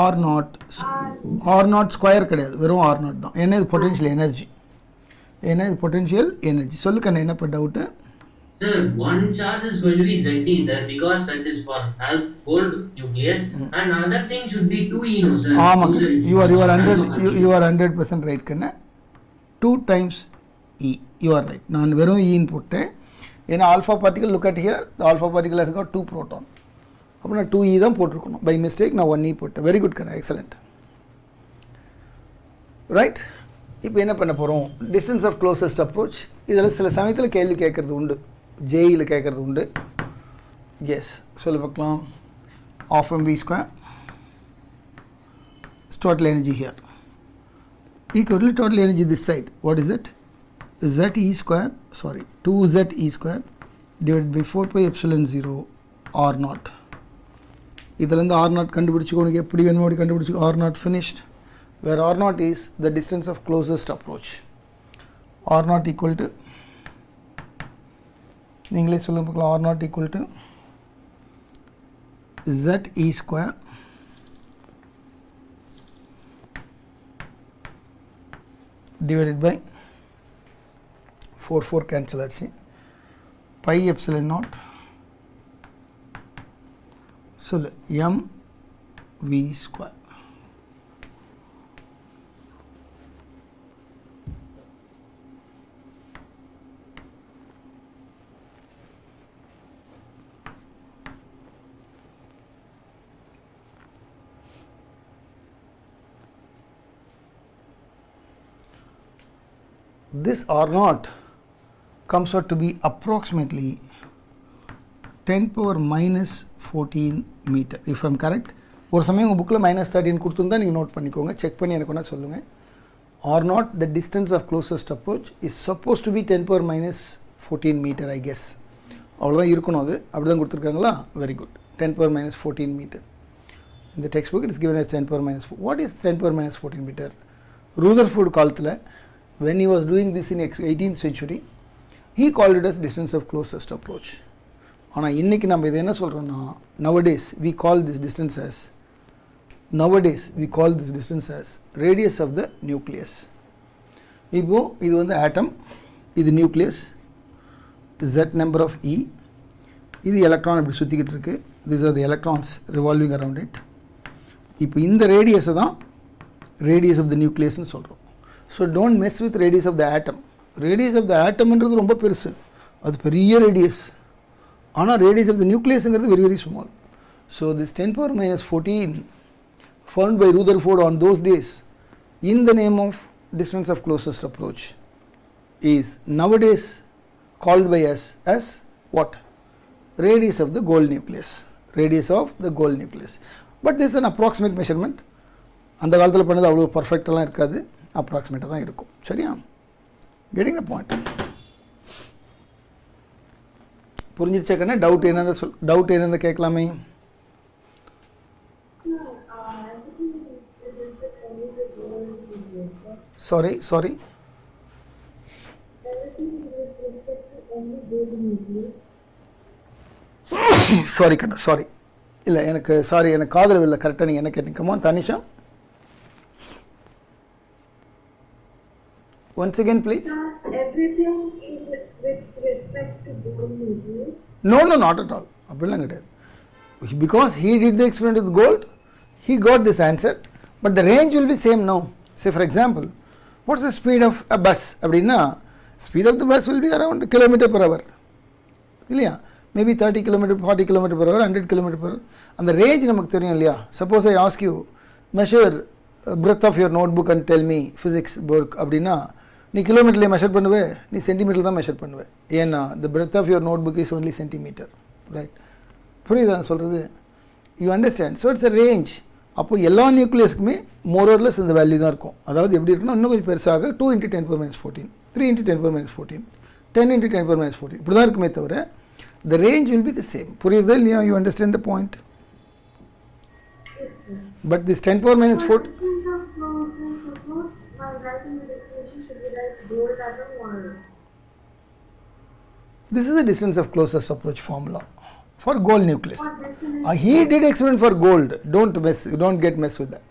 R naught square கிடையாது, வெறும் R naught தான். என்ன இது பொட்டன்ஷியல் எனர்ஜி, சொல்லு கண்ணா, என்ன இப்போ doubt? Sir, one charge is going to be ZT, sir, because that is for half gold nucleus, and another thing should be 2E, no, sir. you are 100% right கண்ணா. 2 times E, you are right. நான் வெறும் E ன்னு போட்டேன். ஏன்னா alpha particle, look at here, the alpha particle has got 2 proton. அப்போ நான் 2E தான் போட்டிருக்கணும், பை மிஸ்டேக் நான் 1E போட்டேன். வெரி குட் கண்ணா, எக்ஸலண்ட். ரைட், இப்போ என்ன பண்ண போகிறோம், டிஸ்டன்ஸ் ஆஃப் க்ளோசஸ்ட் அப்ரோச். இதில் சில சமயத்தில் கேள்வி கேட்குறது உண்டு, ஜேஇயில் கேட்குறது உண்டு. எஸ், சொல்ல பார்க்கலாம். half mv square is total energy here, equal to total energy this side. What is it? ZE square, 2ZE square divided by 4 pi epsilon 0 R naught. இதிலேருந்து R naught கண்டுபிடிச்சிக்கோ, உனக்கு எப்படி வேணுமோ அப்படி கண்டுபிடிச்சிக்கோ. R naught finished, where R naught is the distance of closest approach. R naught equal to, நீங்களே சொல்லுங்க பார்க்கலாம், R naught equal to ZE square divided by 4 cancel ஆச்சு, pi epsilon naught சொல்லு mv square. This R naught comes out to be approximately 10 power minus 14 meter if I am correct. ஒரு சமயம் உங்கள் புக்கில் -13 கொடுத்துருந்தா நீங்கள் நோட் பண்ணிக்கோங்க, செக் பண்ணி எனக்கு ஒன்றா சொல்லுங்கள். R naught, the distance of closest approach, is supposed to be 10 power minus 14 meter I guess. அவ்வளோதான் இருக்கணும், அது அப்படி தான் கொடுத்துருக்காங்களா? Very good. 10 power minus 14 meter. In the textbook it is given as 10 power minus 4. What is 10 power minus 14 meter? Rutherford காலத்தில் when he was doing this in 18th century, he called it as distance of closest approach. ஆனால் இன்றைக்கி நம்ம இது என்ன சொல்கிறோன்னா, nowadays we call this distance as radius of the nucleus. இப்போது இது வந்து atom, இது nucleus, z number of E, இது electron இப்படி சுற்றிக்கிட்டு இருக்கு, these are the electrons revolving around it. இப்போ இந்த ரேடியஸை தான் radius of the nucleusன்னு சொல்கிறோம். So don't mess with radius of the atom. Radius of the atom என்றது ரொம்ப பெருசு, அது பெரிய radius. ஆனால் radius of the nucleus ங்கிறது very very small. So this 10 power minus 14 found by Rutherford on those days in the name of distance of closest approach is nowadays called by us as what? Radius of the gold nucleus. Radius of the gold nucleus. But this is an approximate measurement. அந்த காலத்தில் பண்ணது அவ்வளோ பர்ஃபெக்டெல்லாம் இருக்காது, அப்ராக்சிமேட்டாக தான் இருக்கும். சரியா? Getting the point. புரிஞ்சிருச்சேக்கண்ணே? டவுட் என்னது கேட்கலாமே? சாரி கண்ணா, சாரி இல்லை எனக்கு காதல் இல்லை. கரெக்டாக நீங்கள் என்ன கேட்டீங்க? Come on Tanisha, once again please. Everything is with respect to gold nucleus? No, not at all. அப்படிலாம் கிடையாது. Because he did the experiment with gold, he got this answer, but the range will be same now. Say for example, what's the speed of a bus? அப்படின்னா speed of the bus will be around kilometer per hour. இல்லையா? Maybe 30 km, 40 km per hour, 100 km per hour. அந்த range நமக்கு தெரியும் இல்லையா? Suppose I ask you, measure breadth of your notebook and tell me physics work அப்படின்னா நீ கிலோமீட்டர்லேயே measure பண்ணுவே, நீ centimetre தான் மெஷர் பண்ணுவேன். ஏன்னா the breadth of your notebook is only centimeter, right? புரியுதா சொல்கிறது? You understand? So it's a range. அப்போ எல்லா நியூக்ளியஸ்க்குமே more or less இந்த வேல்யூ தான் இருக்கும். அதாவது எப்படி இருக்குன்னா இன்னும் கொஞ்சம் பெருசாக 2 × 10 power minus 14, 3 × 10 power minus 14, 10 × 10 power minus 14 இப்படி தான் இருக்குமே தவிர the range will be the same. புரியுதா இல்லையா? You understand the point? Yes, sir. But this 10 power minus 14, While writing the definition, should we write gold atom or? this is the distance of closest approach formula for gold nucleus. He did experiment for gold. Don't get mess with that.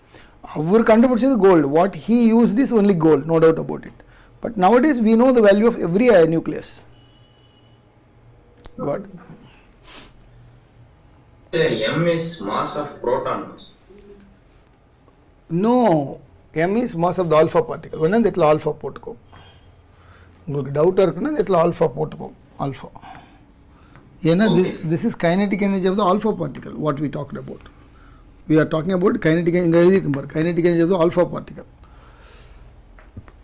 அவர் கண்டுபிடிச்சது gold. What he used is only gold, no doubt about it. But nowadays we know the value of every nucleus. Got? M is mass of protons. No, m is mass of the alpha particle. வேணா இந்த இடத்துல alpha போட்டுக்கோ. உங்களுக்கு டவுட்டாக இருக்குன்னா இந்த இடத்துல alpha போட்டுக்கோ. ஆல்ஃபா ஏன்னா this is kinetic energy of the alpha particle what we talked about. We are talking about kinetic energy. இங்கே எழுதியிருக்கும் பாரு, kinetic energy of the alpha particle.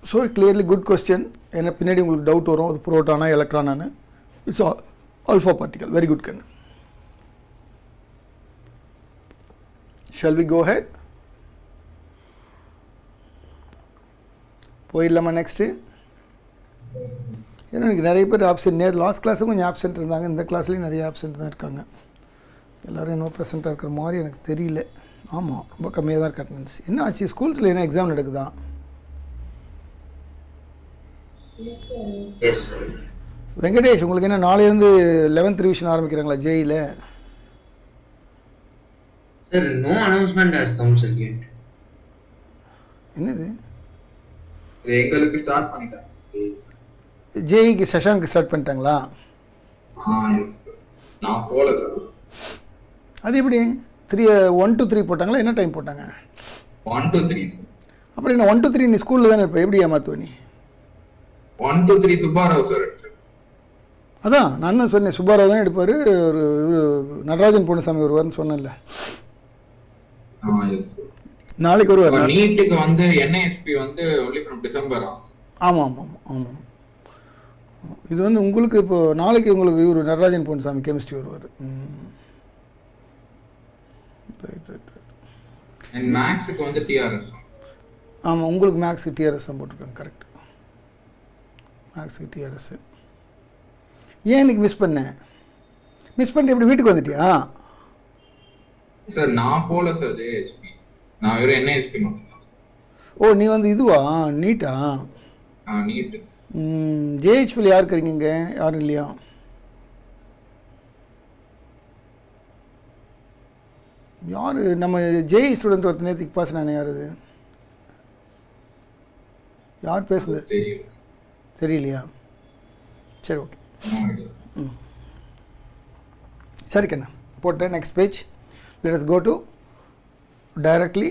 So clearly good question. ஏன்னா பின்னாடி உங்களுக்கு டவுட் வரும், அது புரோட்டானா எலக்ட்ரானானு. It's alpha particle. Very good கண்ணு. Shall we go ahead? போயிடலாமா நெக்ஸ்ட்டு? ஏன்னா எனக்கு நிறைய பேர் ஆப்சென்ட், நேர் லாஸ்ட் கிளாஸும் கொஞ்சம் ஆப்சென்ட் இருந்தாங்க, இந்த கிளாஸ்லேயும் நிறைய ஆப்சென்ட் தான் இருக்காங்க. எல்லோரும் இன்னும் ப்ரெசென்ட்டாக இருக்கிற மாதிரி எனக்கு தெரியல. ஆமாம், ரொம்ப கம்மியாக தான் இருக்கு அட்டெண்டன்ஸ். என்ன ஆச்சு, ஸ்கூல்ஸில் என்ன எக்ஸாம் நடக்குதா? வெங்கடேஷ், உங்களுக்கு என்ன நாளையிலேருந்து 11th ரிவிஷன் ஆரம்பிக்கிறாங்களா ஜேஇல? Sir, no announcement has come yet. என்னது? எங்களுக்கு ஸ்டார்ட் பண்ணிட்டாங்க. ஜேஇக்கு செஷனுக்கு ஸ்டார்ட் பண்ணிட்டாங்களா? எஸ். நான் போல சார். அது எப்படி? 1 to 3 போட்டாங்களா, என்ன டைம் போட்டாங்க? 1 to 3 sir. அப்புறம் என்ன 1 to 3 நீ ஸ்கூலில் தானே இருப்ப, எப்படி ஏமாத்துவ நீ? 1 to 3 சுப்பாராவ் சார். அதான் நான் தான் சொன்னேன், சுப்பாராவ் தான் எடுப்பார், ஒரு நடராஜன் பொன்னுசாமி வருவார்னு சொன்னேன்ல. Yes sir. நாளைக்கு வருவார். நீட்டுக்கு வந்து NISP வந்து only from December. ஆமாம் ஆமாம் ஆமாம். இது வந்து உங்களுக்கு இப்போ நாளைக்கு உங்களுக்கு இவர் நடராஜன் பொன்னுசாமி கெமிஸ்ட்ரி வருவார். Right right right. அண்ட் மேக்ஸுக்கு வந்து TRS. ஆமாம், உங்களுக்கு மேக்ஸுக்கு TRS தான் போட்டிருக்காங்க. கரெக்ட், மேக்ஸுக்கு TRS. ஏன் இன்னைக்கு மிஸ் பண்ணேன்? மிஸ் பண்ணிட்டு எப்படி வீட்டுக்கு வந்துட்டியா? சார் நான் போல சார் JHP, நான் வெறும் NISP மட்டும்தான் சார். ஓ, நீ வந்து இதுவா நீட்டா? நீட்டு. JHPயில் யார் இருக்கிறீங்க இங்கே? யாரும் இல்லையா? யார் நம்ம JEE ஸ்டூடெண்ட் ஒருத்தர் நேற்றுக்கு பாஸ் நானே, யார் அது? யார் பேசுது தெரியலையா? சரி, ஓகே. சரி கண்ணா, போட்டேன். Next page. Let us go to directly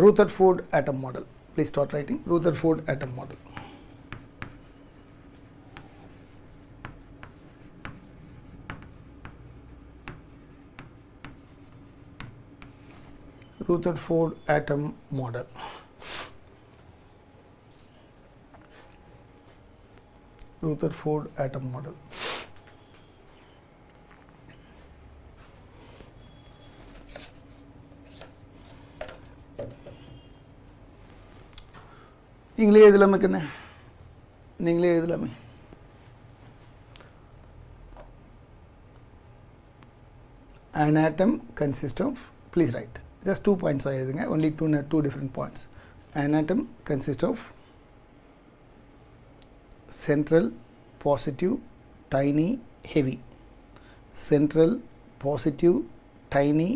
Rutherford atom model. Please start writing Rutherford atom model. Rutherford atom model. Rutherford atom model. நீங்களே எழுதலாமே கண்ணே, நீங்களே எழுதலாமே. An atom consists of, please write, just 2 points எழுதுங்க, only two different points. An atom consists of central, positive, tiny, heavy. Central, positive, tiny,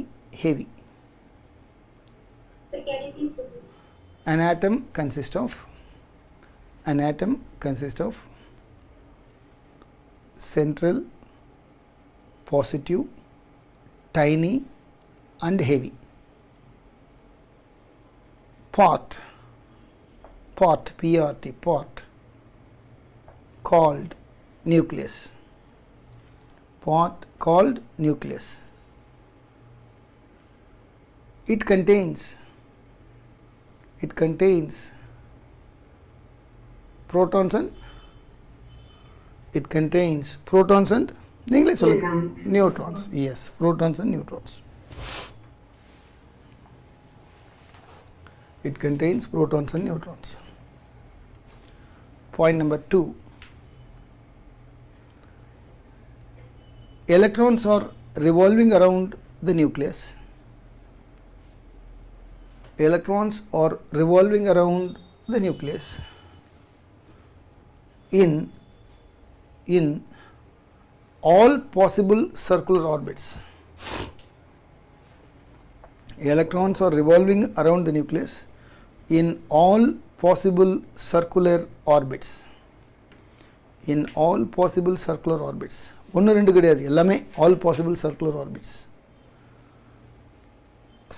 heavy. So can you please repeat? An atom consists of central, positive, tiny and heavy. Part P-R-T, part, called nucleus. Part called nucleus. It contains protons and நீங்களே சொல்லுங்க. Neutrons. Yes, protons and neutrons. It contains protons and neutrons. Point number 2. Electrons are revolving around the nucleus. Electrons are revolving around the nucleus in all possible circular orbits. Electrons are revolving around the nucleus in all possible circular orbits. In all possible circular orbits. ஒன்று ரெண்டு கிடையாது, எல்லாமே all possible circular orbits.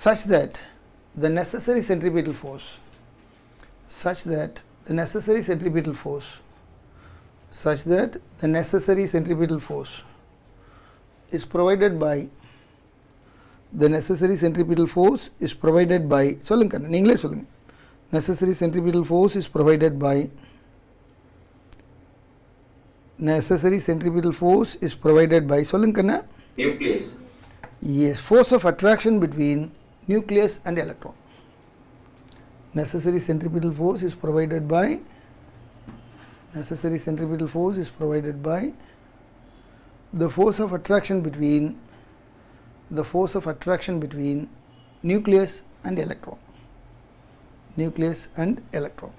Such that the necessary centripetal force is provided by சொல்லுங்க, நீங்களே சொல்லுங்க. Necessary centripetal force is provided by சொல்லுங்க கண்ணா. Nucleus. Yes, force of attraction between nucleus and electron. Necessary centripetal force is provided by the force of attraction between nucleus and electron. Nucleus and electron.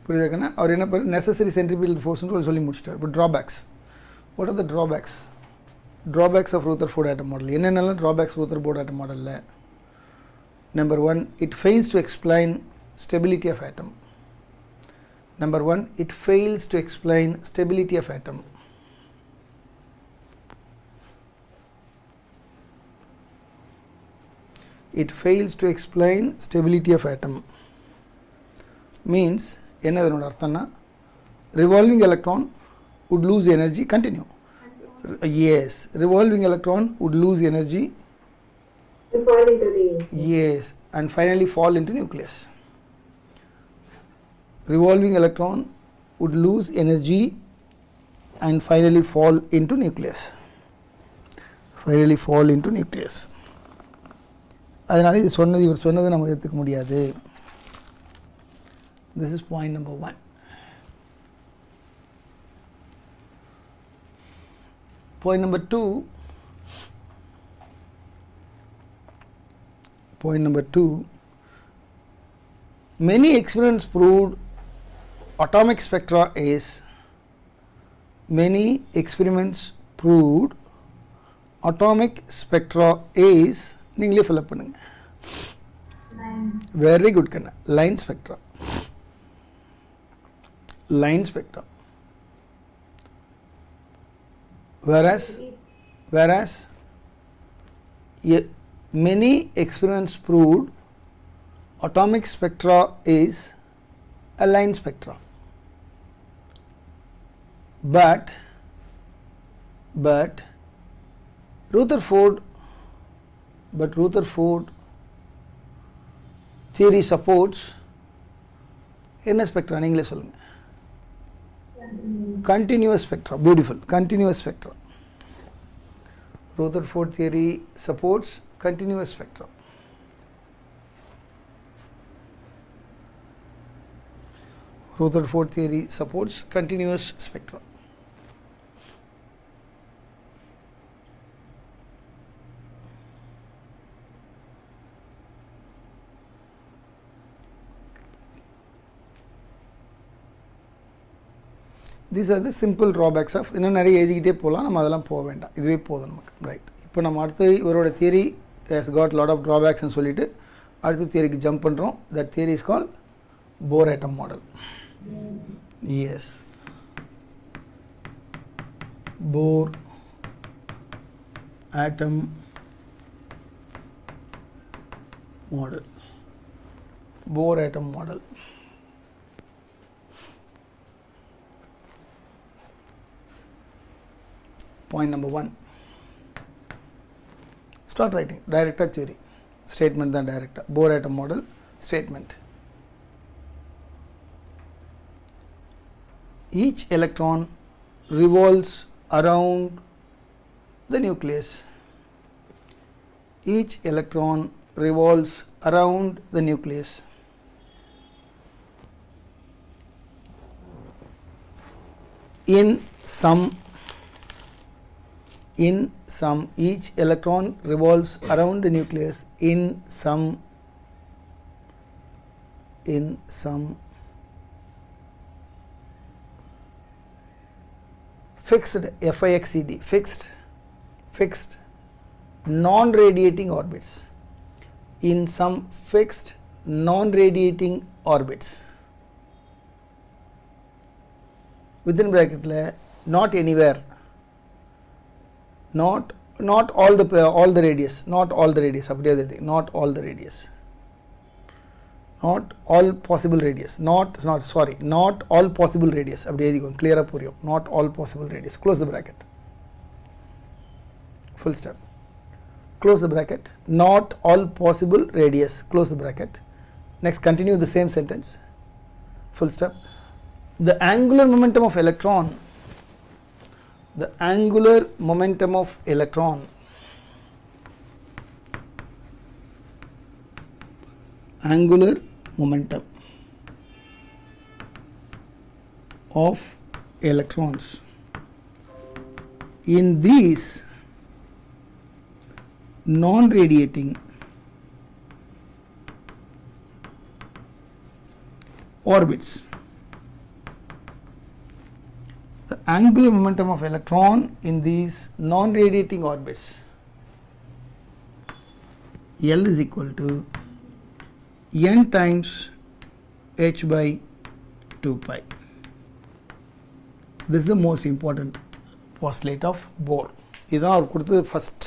புரியுதுக்கண்ணா? அவர் என்ன necessary centripetal ஃபோர்ஸ்னு சொல்லி முடிச்சிட்டார். இப்போ drawbacks. What are the drawbacks? drawbacks of Rutherford atom model. என்னென்னலாம் drawbacks Rutherford atom model? Number 1, it fails to explain stability of atom. Number 1, it fails to explain stability of atom. It fails to explain stability of atom. Means என்ன அதனோட அர்த்தம்னா revolving electron would lose energy. Continue. Yes, revolving electron would lose energy. To fall into the Yes, and finally fall into nucleus. Revolving electron would lose energy and finally fall into nucleus. Finally fall into nucleus. அதனால இது சொன்னது இவர் சொன்னதை நம்ம ஏற்றுக்க முடியாது. This is point number 1. Point number 2. Point number 2. Many experiments proved atomic spectra is many experiments proved atomic spectra is நீங்களே fill up பண்ணுங்க. Very good Kanna. Line spectra. Line spectra. Whereas many experiments proved atomic spectra is a line spectra. But Rutherford theory supports என்ன spectra நீங்களே சொல்லுங்க. Continuous spectra. Beautiful. Continuous spectra. Rutherford theory supports continuous spectra. Rutherford theory supports continuous spectra. These are the simple drawbacks of இன்னும் நிறைய எழுதிக்கிட்டே போகலாம், நம்ம அதெல்லாம் போக வேண்டாம், இதுவே போதும் நமக்கு. ரைட், இப்போ நம்ம அடுத்து இவரோட theory has got lot of drawbacks ன்னு சொல்லிட்டு அடுத்த தியரிக்கு ஜம்ப் பண்ணுறோம். that theory is called Bohr atom model. Yes, Bohr atom model. Bohr atom model. Point number 1. Start writing. Director theory. Statement than director. Bohr atom model. Statement. Each electron revolves around the nucleus. Each electron revolves around the nucleus. In some, each electron revolves around the nucleus in some fixed fixed non-radiating orbits. In some fixed non-radiating orbits. Within bracket not anywhere. Not all the radius, not all the radius, not all the radius, not all possible radius, not all possible radius, clear up, not all possible radius. Close the bracket. Full stop. Close the bracket. Not all possible radius. Close the bracket. Next, continue the same sentence. Full stop. The angular momentum of electron. The angular momentum of electron angular momentum of electrons in these non-radiating orbits. The angular momentum of electron in these non-radiating orbits. L is equal to n times h by 2 pi. This is the most important postulate of Bohr. இதுதான் அவர் கொடுத்தது first.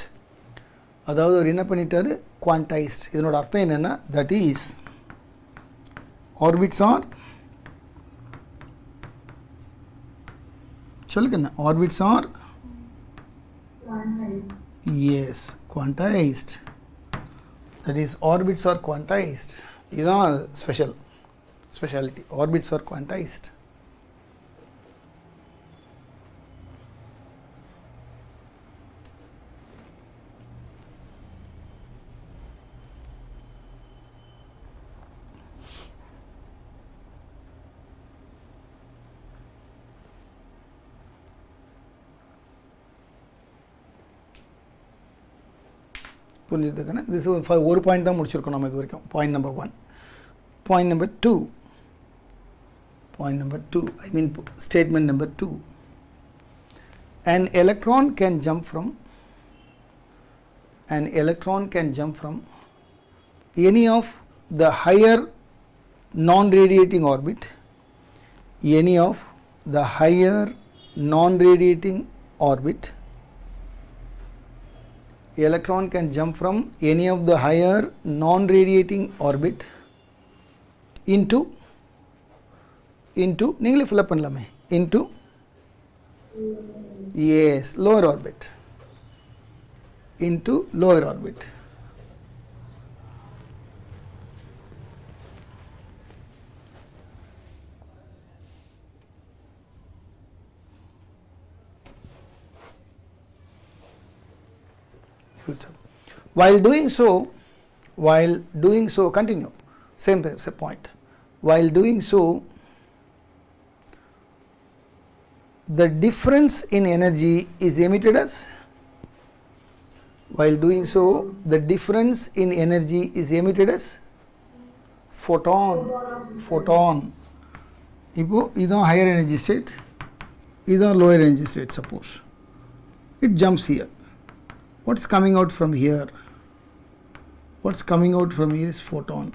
அதாவது அவர் என்ன பண்ணிட்டாரு, quantised. இதனோட அர்த்தம் என்னன்னா, that is orbits are, சொல்லுங்க, orbits are, yes, quantized. That is orbits are quantized. இதுதான் speciality. Orbits are quantized. புரிஞ்சுதுக்கான திஸ் ஒரு பாயிண்ட் தான் முடிச்சிருக்கோம் நம்ம இது வரைக்கும். Point number 1. Point number 2. Point number 2, I mean statement number 2. An electron can jump from any of the higher non-radiating orbit, electron can jump from any of the higher non-radiating orbit into நீங்களே fill up பண்ணலாமே, into, yes, lower orbit, into lower orbit. While doing so, continue, same point. While doing so, the difference in energy is emitted as, photon. இப்போ இதான் higher energy state, இதான் lower energy state. Suppose it jumps here. What's coming out from here? Is photon.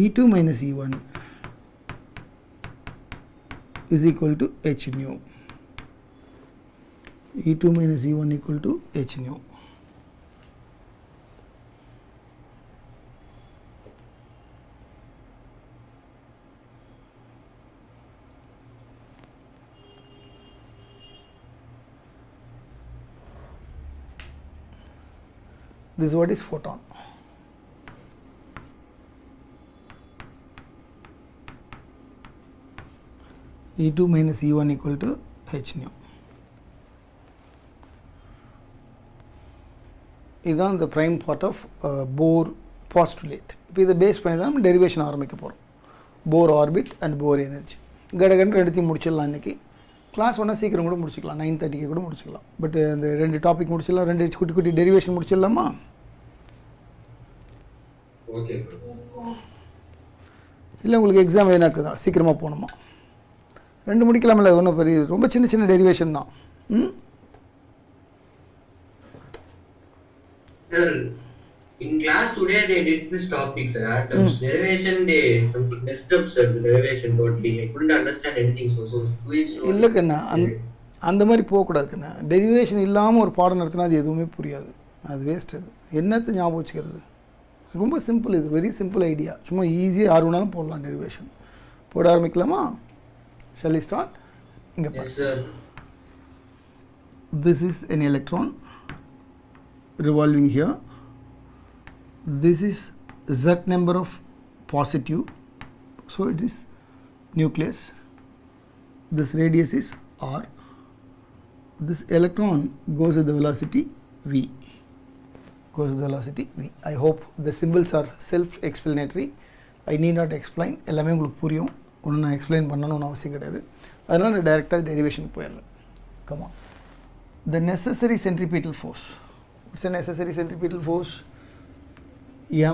E2 minus E1 is equal to h nu. E2 minus E1 equal to h nu. This is what is photon. E2 minus E1 equal to h nu. இதுதான் the prime part of Bohr postulate. இப்போ இதை base பண்ணி தான் நம்ம derivation ஆரம்பிக்க போகிறோம். Bohr orbit and Bohr energy. கடகண்டு ரெண்டுத்தையும் முடிச்சிடலாம். இன்றைக்கி கிளாஸ் ஒன்றா சீக்கிரம் கூட முடிச்சிக்கலாம், 9:30 கூட முடிச்சிக்கலாம். பட் அந்த 2 டாபிக் முடிச்சிடலாம், 2 குட்டி டெரிவேஷன் முடிச்சிடலாமா? ஓகே. இல்லை உங்களுக்கு எக்ஸாம் வேணாக்குதா, சீக்கிரமாக போகணுமா? 2 முடிக்கலாமில்ல, ஒன்றும் பெரிய, ரொம்ப சின்ன டெரிவேஷன் தான். Sir, in class today they did this topic, sir. Atoms derivation, they something messed up, sir. The derivation totally. I couldn't understand anything. So இல்லை கண்ணா, அந்த மாதிரி போகக்கூடாது கண்ணா. டெரிவேஷன் இல்லாமல் ஒரு பாடம் நடத்தினா அது எதுவுமே புரியாது, அது வேஸ்ட். அது என்னத்தை ஞாபகம் வச்சுக்கிறது? ரொம்ப சிம்பிள், இது வெரி சிம்பிள் ஐடியா. சும்மா ஈஸியாக யார் வேணாலும் போடலாம் டெரிவேஷன். போட ஆரம்பிக்கலாமா? Shall we start? இங்கே yes, sir. This is an electron revolving here. This is Z number of positive, so it is nucleus. This radius is r. This electron goes with the velocity v. I hope the symbols are self-explanatory. I need not explain. எல்லாமே உங்களுக்கு புரியும். ஒன்று நான் explain பண்ணணும்னு அவசியம் கிடையாது. அதனால் நான் டைரெக்டாக டெரிவேஷன் போயிடுறேன். Come on. The necessary centripetal force. What's the necessary centripetal force?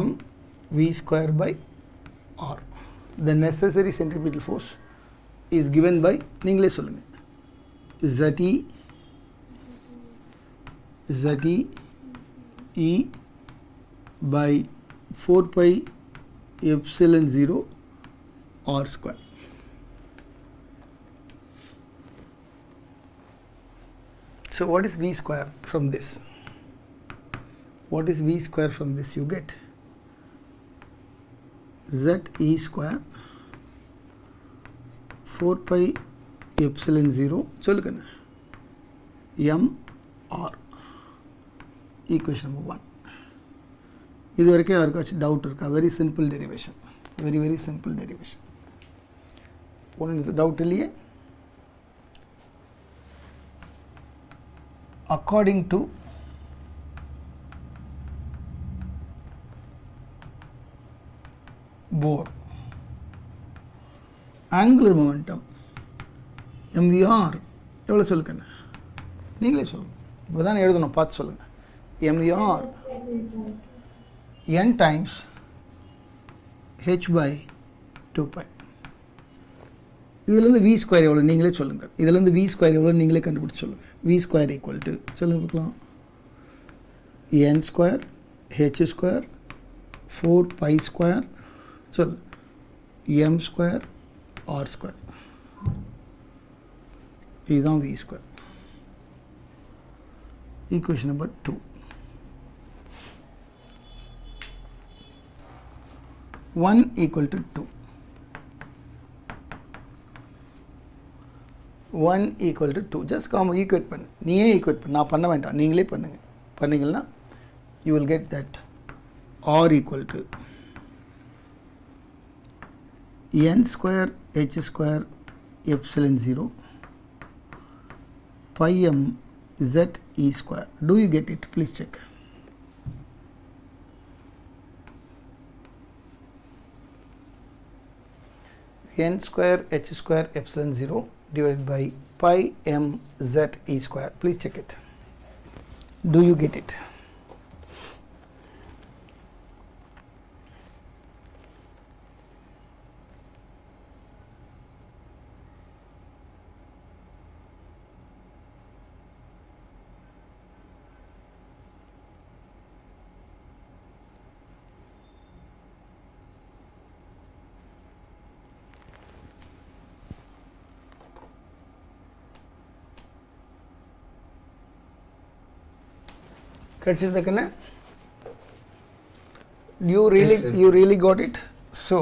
M v square by r. The necessary centripetal force is given by நீங்களே சொல்லுங்க ZE E by 4 pi epsilon 0 r square. So what is V square from this? What is V square from this? You get ZE square 4 pi epsilon 0 சொல்லுங்க m r equation number 1. இது வரைக்கும் யாருக்காச்சும் doubt இருக்கா? Very simple derivation, very simple derivation. ஒன்றும் doubt இல்லையே? According to Bohr, angular momentum MVR எவ்வளோ சொல்லுங்க? நீங்களே சொல்லுங்க. இப்போ தான் எழுதணும், பார்த்து சொல்லுங்க. MVR n times h by 2 pi. இதிலேருந்து v ஸ்கொயர் எவ்வளோ நீங்களே சொல்லுங்கள். இதிலேருந்து v ஸ்கொயர் எவ்வளோ நீங்களே கண்டுபிடிச்சு சொல்லுங்கள். v ஸ்கொயர் ஈக்குவல் டு சொல்லுங்க பார்க்கலாம், n square h square 4 pi square சொல் m ஸ்கொயர் r ஸ்கொயர். இதுதான் v square. Equation number 2. 1 equal to 2. 1 equal to 2. Just come equate பண்ணு. நீயே equate பண்ணு, நான் பண்ண வேண்டாம், நீங்களே பண்ணுங்க. பண்ணீங்கன்னா you will get that r equal to n square h square epsilon 0 pi m z e square. Do you get it? Please check. N square h square epsilon 0 divided by pi m z e square. Please check it. Do you get it? கிடைச்சிருக்குன்னு? You really got it. So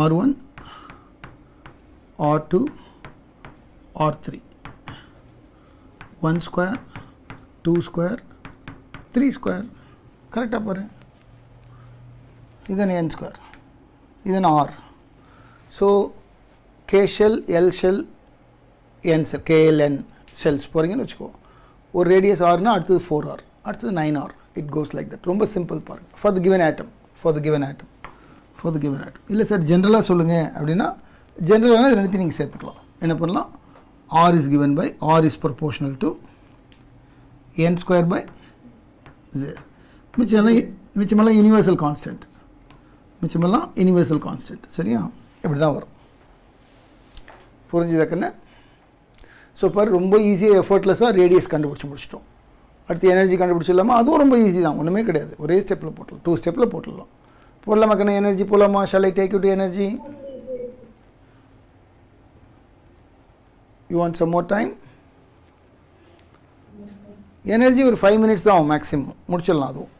R1, R2, R3, 1 square, 2 square, 3 square. கரெக்டாக பாரு. இதன் n square, இதன் r. So k shell, l shell, n shell, kln shells போகிறீங்கன்னு வச்சுக்கோ. ஒரு radius ஆர்னா அடுத்தது 4r, அடுத்தது 9r. It goes like that. ரொம்ப சிம்பிள் பாருங்க. ஃபார் த கிவன் ஆட்டம். இல்லை சார் ஜென்ரலாக சொல்லுங்கள் அப்படின்னா, ஜென்ரலான இது ரெண்டுத்தையும் நீங்கள் சேர்த்துக்கலாம். என்ன பண்ணலாம்? R is given by R is proportional to n square by z. மிச்சமெல்லாம் யூனிவர்சல் கான்ஸ்டன்ட். சரியா? இப்படி தான் வரும். புரிஞ்சுதாக்கண்ணே? ஸோ பாரு, ரொம்ப ஈஸியாக எஃபர்ட்லெஸ்ஸாக ரேடியஸ் கண்டுபிடிச்சி முடிச்சிட்டோம். அடுத்து எனர்ஜி கண்டுபிடிச்சிடலாமா? அதுவும் ரொம்ப ஈஸி தான், ஒன்றுமே கிடையாது. ஒரே ஸ்டெப்பில் போட்டலாம், 2 ஸ்டெப்பில் போட்டுடலாம். போடலாமாக்கண்ணே? எனர்ஜி போகலாமா? Shall I take you to energy? You want some more time? Energy ஒரு 5 minutes தான் ஆகும் மேக்ஸிமம், முடிச்சிடலாம். அதுவும்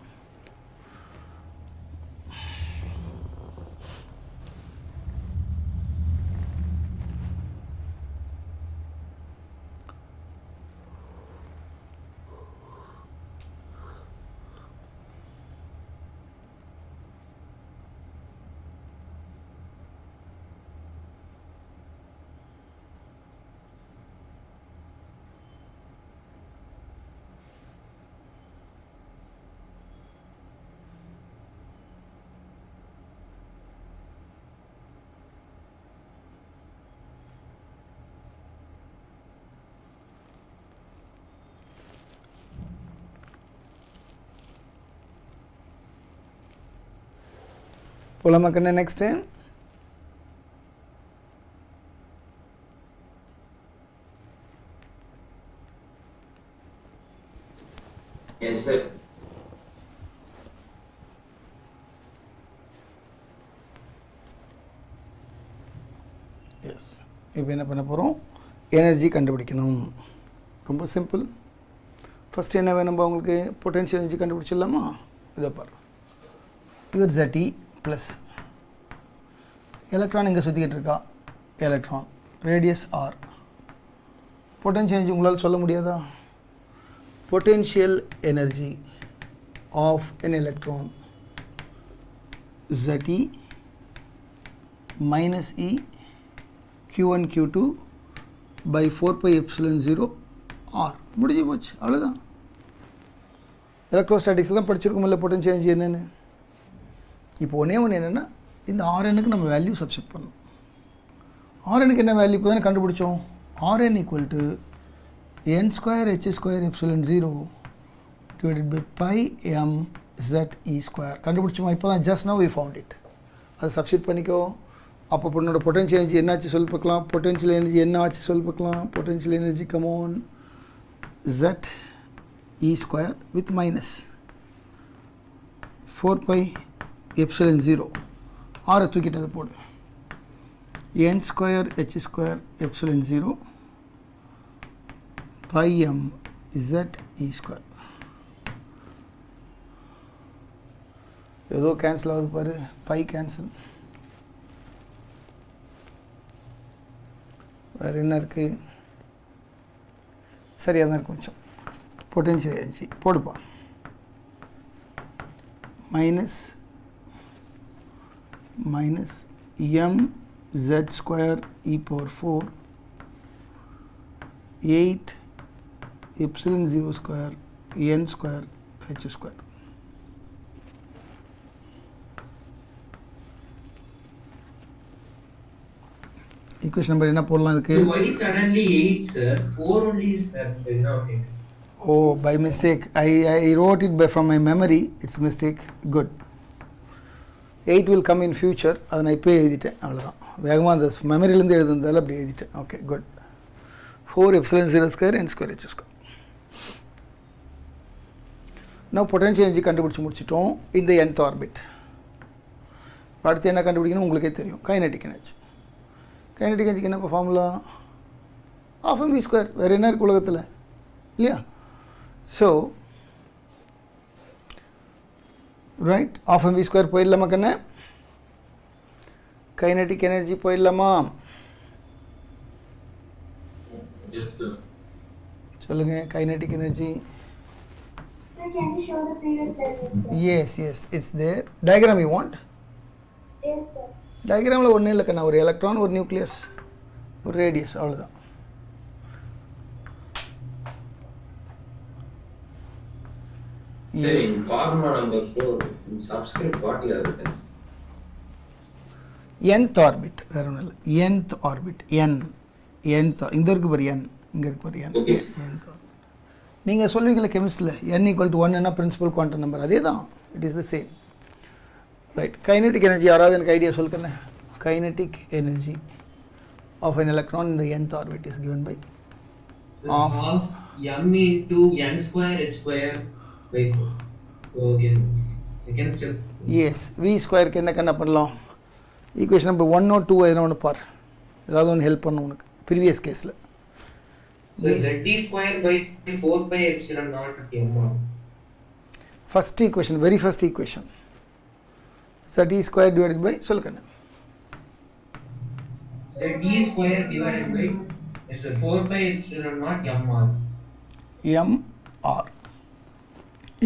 போலாமாக்கண்ணே? Next Yes, sir. எஸ் இப்போ என்ன பண்ண போகிறோம், எனர்ஜி கண்டுபிடிக்கணும். ரொம்ப சிம்பிள். ஃபஸ்ட்டு என்ன வேணும்பா உங்களுக்கு, பொட்டென்ஷியல் எனர்ஜி கண்டுபிடிச்சிடலாமா? இதை பாரு, இவர் ZE ப்ளஸ் எலக்ட்ரான் இங்கே சுற்றிக்கிட்டு இருக்கா, electron radius R. Potential energy உங்களால் சொல்ல முடியாதா? Potential energy of an electron ZE minus E Q1 Q2 by 4 pi epsilon 0 R. முடிஞ்சு போச்சு, அவ்வளோதான். எலக்ட்ரோஸ்டாட்டிக்ஸ் தான் படிச்சிருக்கோம்ல பொட்டென்ஷியல் எனர்ஜி என்னென்னு. இப்போ ஒன்றே ஒன்று என்னென்னா, இந்த ஆர்எனுக்கு நம்ம வேல்யூ சப்ஸ்டிட் பண்ணணும். ஆர்எனுக்கு என்ன வேல்யூ இப்போ தானே கண்டுபிடிச்சோம், R N equal to n square h square epsilon 0 divided by pi M ZE square கண்டுபிடிச்சோமா? இப்போ தான் just now we found it. அதை சப்ஸ்டிட் பண்ணிக்கோ. அப்போ பொண்ணோட பொட்டென்ஷியல் எனர்ஜி என்னாச்சு சொல்லி பார்க்கலாம். பொட்டென்ஷியல் எனர்ஜி என்ன ஆச்சு சொல்லி பார்க்கலாம். Potential energy come on ZE square with minus 4 pi epsilon 0 ஆரை தூக்கிட்டு அதை போடு. n square h square epsilon 0 pi m ZE square. ஏதோ கேன்சல் ஆகுது பாரு, பை கேன்சல். வேறு என்ன இருக்குது, சரியாக தான் இருக்கும் கொஞ்சம். பொட்டென்ஷியல் எனர்ஜி போடுப்பா, minus minus M Z square E power 4 8 epsilon 0 square n square h square. Equation number என்ன போடலாம் இதுக்கு? Why suddenly 8 sir? 4 only is okay. Oh, by mistake. I wrote it from my memory. It's a mistake. Good. 8 will come in future. அதை நான் இப்போ எழுதிட்டேன், அவ்வளோதான். வேகமாக அந்த மெமரியிலேருந்து எழுதுனதால் அப்படி எழுதிட்டேன். Okay, good. 4 epsilon 0 square n square h square. நான் பொட்டென்ஷியல் எனர்ஜி கண்டுபிடிச்சி முடிச்சிட்டோம் இந்த nth ஆர்பிட். அடுத்து என்ன கண்டுபிடிக்கணும் உங்களுக்கே தெரியும், கைனெட்டிக் எனர்ஜி. கைனெட்டிக் எனர்ஜிக்கு என்ன ஃபார்முலா? ½ mv square. வேறு என்ன இருக்குது உலகத்தில், இல்லையா? ஸோ ரைட், ½ mv ஸ்கொயர் போயிடலாமா கண்ணே? கைனெட்டிக் எனர்ஜி போயிடலாமா? சொல்லுங்கள், kinetic energy. Sir, can you show the previous diagram? Yes, it's there. Diagram you want? Yes, sir. டயக்ராமில் ஒன்றும் இல்லை கண்ணா, ஒரு எலக்ட்ரான், ஒரு நியூக்ளியஸ், ஒரு ரேடியஸ், அவ்வளோதான். Sir, in formula number 4, in subscript what you have written? nth orbit, வேறு ஒன்றும் இல்லை. nth orbit, nth, இந்த இருக்கு பாரு n, இங்கே இருக்கு பாரு n. Okay. nth orbit. நீங்கள் சொல்வீங்களா கெமிஸ்ட்ரியில் n = 1 என்ன பிரின்சிபல் குவாண்டம் நம்பர், அதே தான். It is the same. Right, kinetic energy யாராவது எனக்கு ஐடியா சொல்லுங்க. Kinetic energy of an electron in the nth orbit is given by Half m into n square h square by 4. Okay. Second step. எஸ் v ஸ்கொயருக்கு என்ன கண்ணா பண்ணலாம்? Equation number 1 or 2 எதனா ஒன்று பார், ஏதாவது ஒன்று ஹெல்ப் பண்ணும் உனக்கு ப்ரீவியஸ் கேஸில். So ZE square by 4 pi epsilon naught m. First equation, very first equation, ZE square divided by சொல்லுங்க. ZE square divided by is 4 pi epsilon naught mr. mr.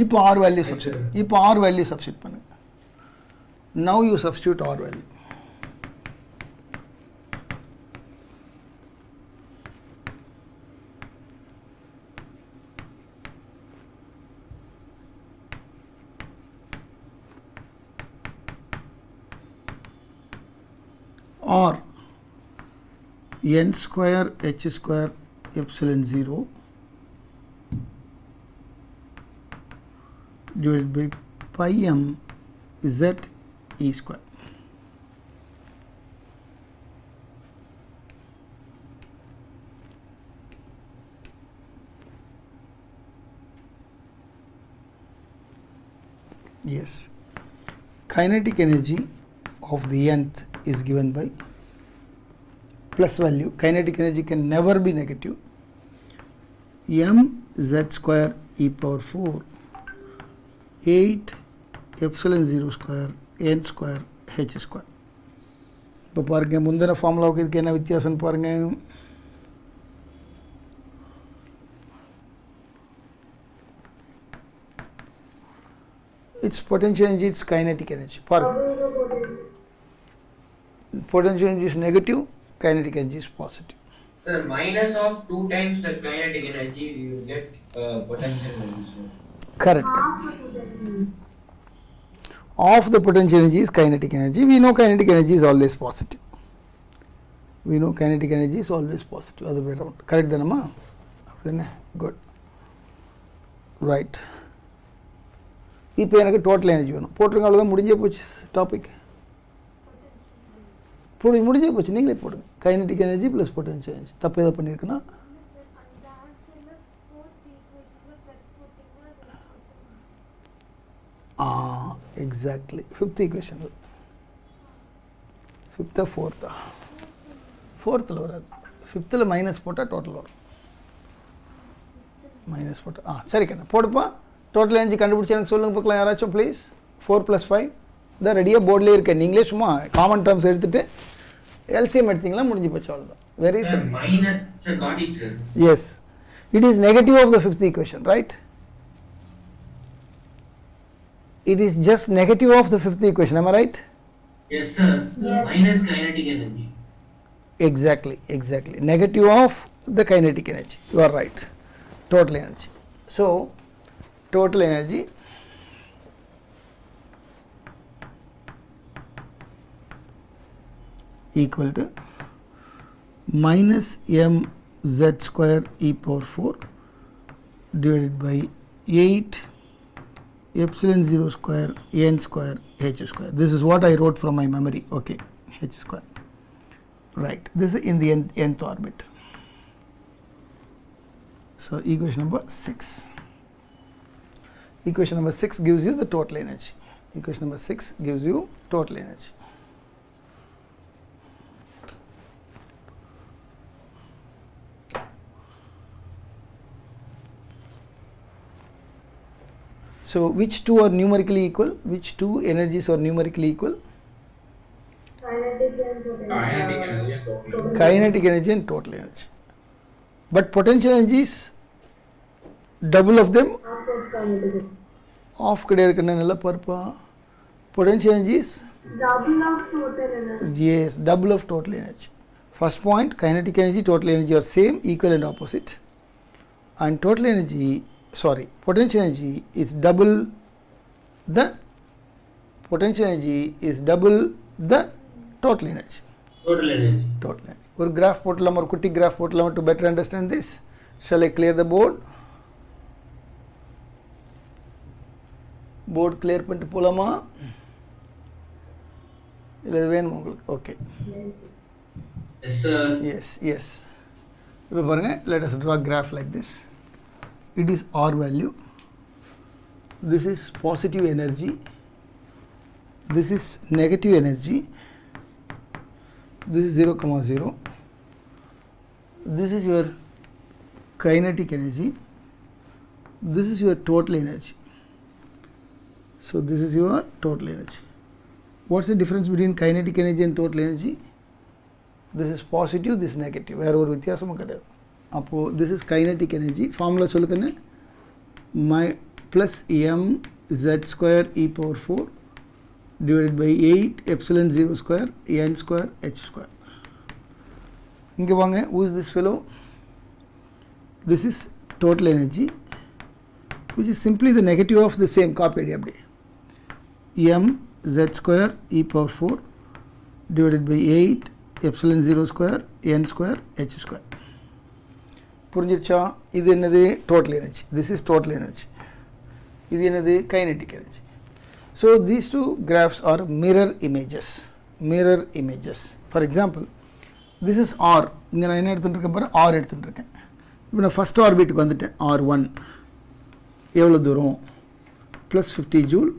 இப்போ R value substitute, இப்போ R value substitute பண்ணுங்க. Now you substitute R value. or n square h square epsilon 0 divided by pi m z e square. Yes. Kinetic energy of the nth is given by plus value. Kinetic energy can never be negative. mz square e power 4 8 epsilon 0 square n square h square. இப்போ பாருங்க முந்தின ஃபார்முலாவுக்கு இதுக்கு என்ன வித்தியாசம் பாருங்க. It's potential energy, it's kinetic energy. பாருங்க. Potential energy is negative, kinetic energy is positive. Sir, minus of 2 times the kinetic energy, you get potential energy. Correct. Half the potential energy is kinetic energy. We know kinetic energy is always positive. We know kinetic energy is always positive. Other way around. Correct Dhanama? Good. Right. இப்போ எனக்கு total energy வேணும். போட்டுருங்க, அவ்வளோதான், முடிஞ்சே போச்சு topic. முடிஞ்சே போச்சு, நீங்களே போடுங்க. Kinetic energy plus potential energy. தப்பு எதாவது பண்ணியிருக்குன்னா எக்ஸாக்ட்லி ஃபிஃப்த் ஈக்குவேஷன். ஃபிஃப்த்தா ஃபோர்த்தா? ஃபோர்த்தில் வராது. ஃபிஃப்த்தில் மைனஸ் போட்டால் டோட்டல் வரும். மைனஸ் போட்டால் சரி கண்ணா போடுப்பா. டோட்டல் எனர்ஜி கண்டுபிடிச்சி எனக்கு சொல்லுங்க பார்க்கலாம் யாராச்சும் ப்ளீஸ். 4 + 5 இதான் ரெடியாக போர்ட்லேயே இருக்கேன். நீங்களே சும்மா காமன் டேர்ம்ஸ் எடுத்துகிட்டு எல்சிஎம் எடுத்தீங்களா முடிஞ்சு போச்சு, அவ்வளோதான். Very simple. Yes, it is negative of the fifth equation, right? It is just negative of the fifth equation, am I right? Yes sir. Yes. Minus kinetic energy. Exactly. Negative of the kinetic energy. You are right. Total energy. So, total energy equal to minus mz square e power 4 divided by 8 epsilon 0 square n square h square. This is what I wrote from my memory. Okay, h square. Right. This is in the nth orbit. So equation number 6. Equation number 6 gives you the total energy. Equation number 6 gives you total energy. So which two are numerically equal? Which two energies are numerically equal? Kinetic energy and total energy. But potential energy is double of them. Half கிடையாது கண்ணா, நல்லா பார்ப்பா. Potential energy is double of total energy. Yes, double of total energy. First point, kinetic energy, total energy are same, equal and opposite. And total energy, potential energy is double the potential energy is double the total energy. Total energy. Total energy. ஒரு graph போடலாம், ஒரு குட்டி graph போடலாம் to better understand this. Shall I clear the board? Board clear பண்ணிட்டு போலாமா? இல்ல இது வேணுமா உங்களுக்கு? Okay. Yes sir. Yes. இப்போ பாருங்க, let us draw a graph like this. It is R value. This is positive energy. This is negative energy. This is 0,0. This is your kinetic energy. This is your total energy. So this is your total energy. What's the difference between kinetic energy and total energy? This is positive, this is negative. வேற ஒரு வித்தியாசமும் கிடையாது. அப்போ this is kinetic energy. Formula சொல்லுக்கண்ணே, plus mz square e power 4 divided by 8 epsilon 0 square n square h square. இங்க வாங்க, who is this fellow? This is total energy, which is simply the negative of the same. Copy it அப்படியே. mz square e power 4 divided by 8 epsilon 0 square n square h square. புரிஞ்சிருச்சா? இது என்னது? total energy. This is total energy. இது என்னது? kinetic energy. So these two graphs are mirror images. For example, this is R. இங்க நான் என்ன எடுத்துட்டு இருக்கேன் பாரு, R எடுத்துட்டு இருக்கேன். இப்போ நான் ஃபர்ஸ்ட் ஆர்பிட்டுக்கு வந்துட்டேன். R1 எவ்வளவு தூரம்? +50 joule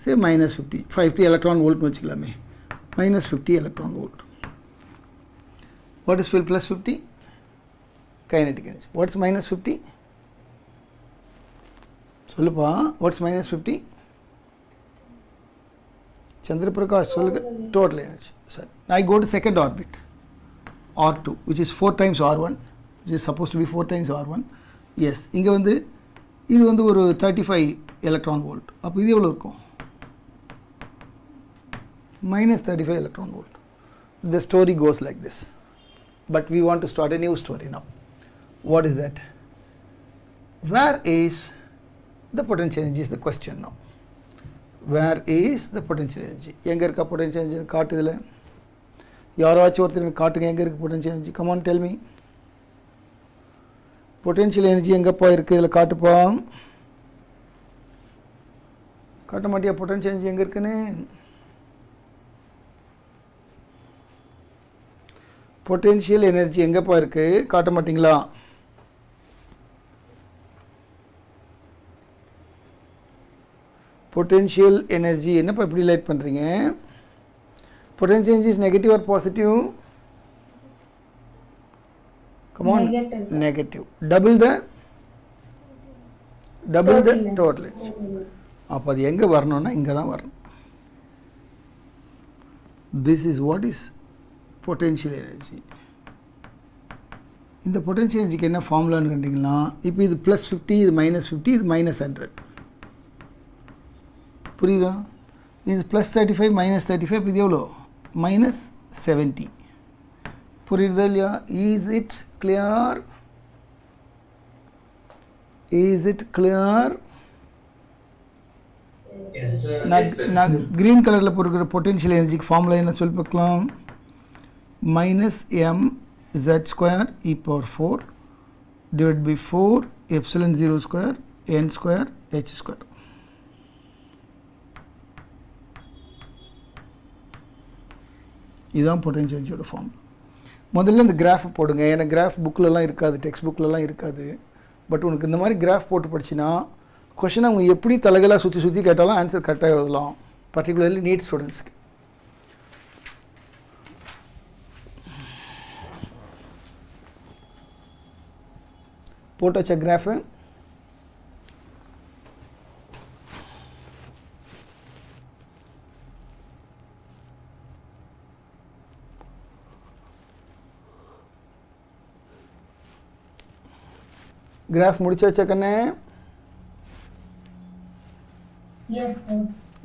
say minus 50, 50 electron volt வச்சுக்கலாமே, minus 50 electron volt. What is plus 50? Kinetic energy. What's minus 50? சொல்லுப்பா, what's minus 50? Chandra Prakash, total energy. Sorry. I go to second orbit, R2, which is 4 times R1, which is supposed to be 4 times R1. Yes, இங்கே வந்து இது வந்து ஒரு 35 electron volt. அப்போ இது எவ்வளோ இருக்கும்? Minus 35 electron volt. The story goes like this. But we want to start a new story now. What is that? Where is the potential energy is the question now. Where is the potential energy? எங்கே இருக்கா potential energy? காட்டுதில்லை. யாராச்சும் ஒருத்தருக்கு காட்டுங்க எங்கே இருக்குது potential energy. Come on, tell me. Potential energy எங்கேப்பா இருக்குது? இதில் காட்டுப்பா. காட்ட மாட்டியா potential energy எங்கே இருக்குன்னு? Potential energy எங்கேப்பா இருக்குது? காட்ட மாட்டிங்களா? Potential energy என்னப்பா இப்படி லைட் பண்ணுறீங்க? Potential energy is negative or positive? Come on. Negative. Double the total energy. அப்போ அது எங்கே வரணும்னா இங்கே தான் வரணும். This is what is potential energy. இந்த potential energy என்ன ஃபார்முலான்னு கண்டிங்கன்னா, இப்போ இது plus 50, இது minus 50, இது minus 100. புரியுதா? இது plus 35 minus 35, இது எவ்வளோ? minus 70. புரியுதா இல்லையா? Is it clear? Is it clear? Yes, sir. நான் green கலரில் போடுற potential energy ஃபார்முலா என்ன சொல்லி பார்க்கலாம்? minus m z square e power 4 divided by 4 epsilon 0 square n square h square. இதுதான் potential energy ஃபார்ம். முதல்ல இந்த கிராஃப் போடுங்க. ஏன்னா கிராஃப் புக்கிலலாம் இருக்காது, டெக்ஸ்ட் புக்கிலலாம் இருக்காது. பட் உனக்கு இந்த மாதிரி கிராஃப் போட்டு படிச்சின்னா கொஷினை அவங்க எப்படி தலைகளாக சுற்றி சுற்றி கேட்டாலும் ஆன்சர் கரெக்டாக எழுதலாம், பர்டிகுலர்லி நீட் ஸ்டூடெண்ட்ஸ்க்கு. போட்டு வச்ச கிராஃபு கிராஃப் முடிச்சு வச்ச கண்ணே? Yes, sir.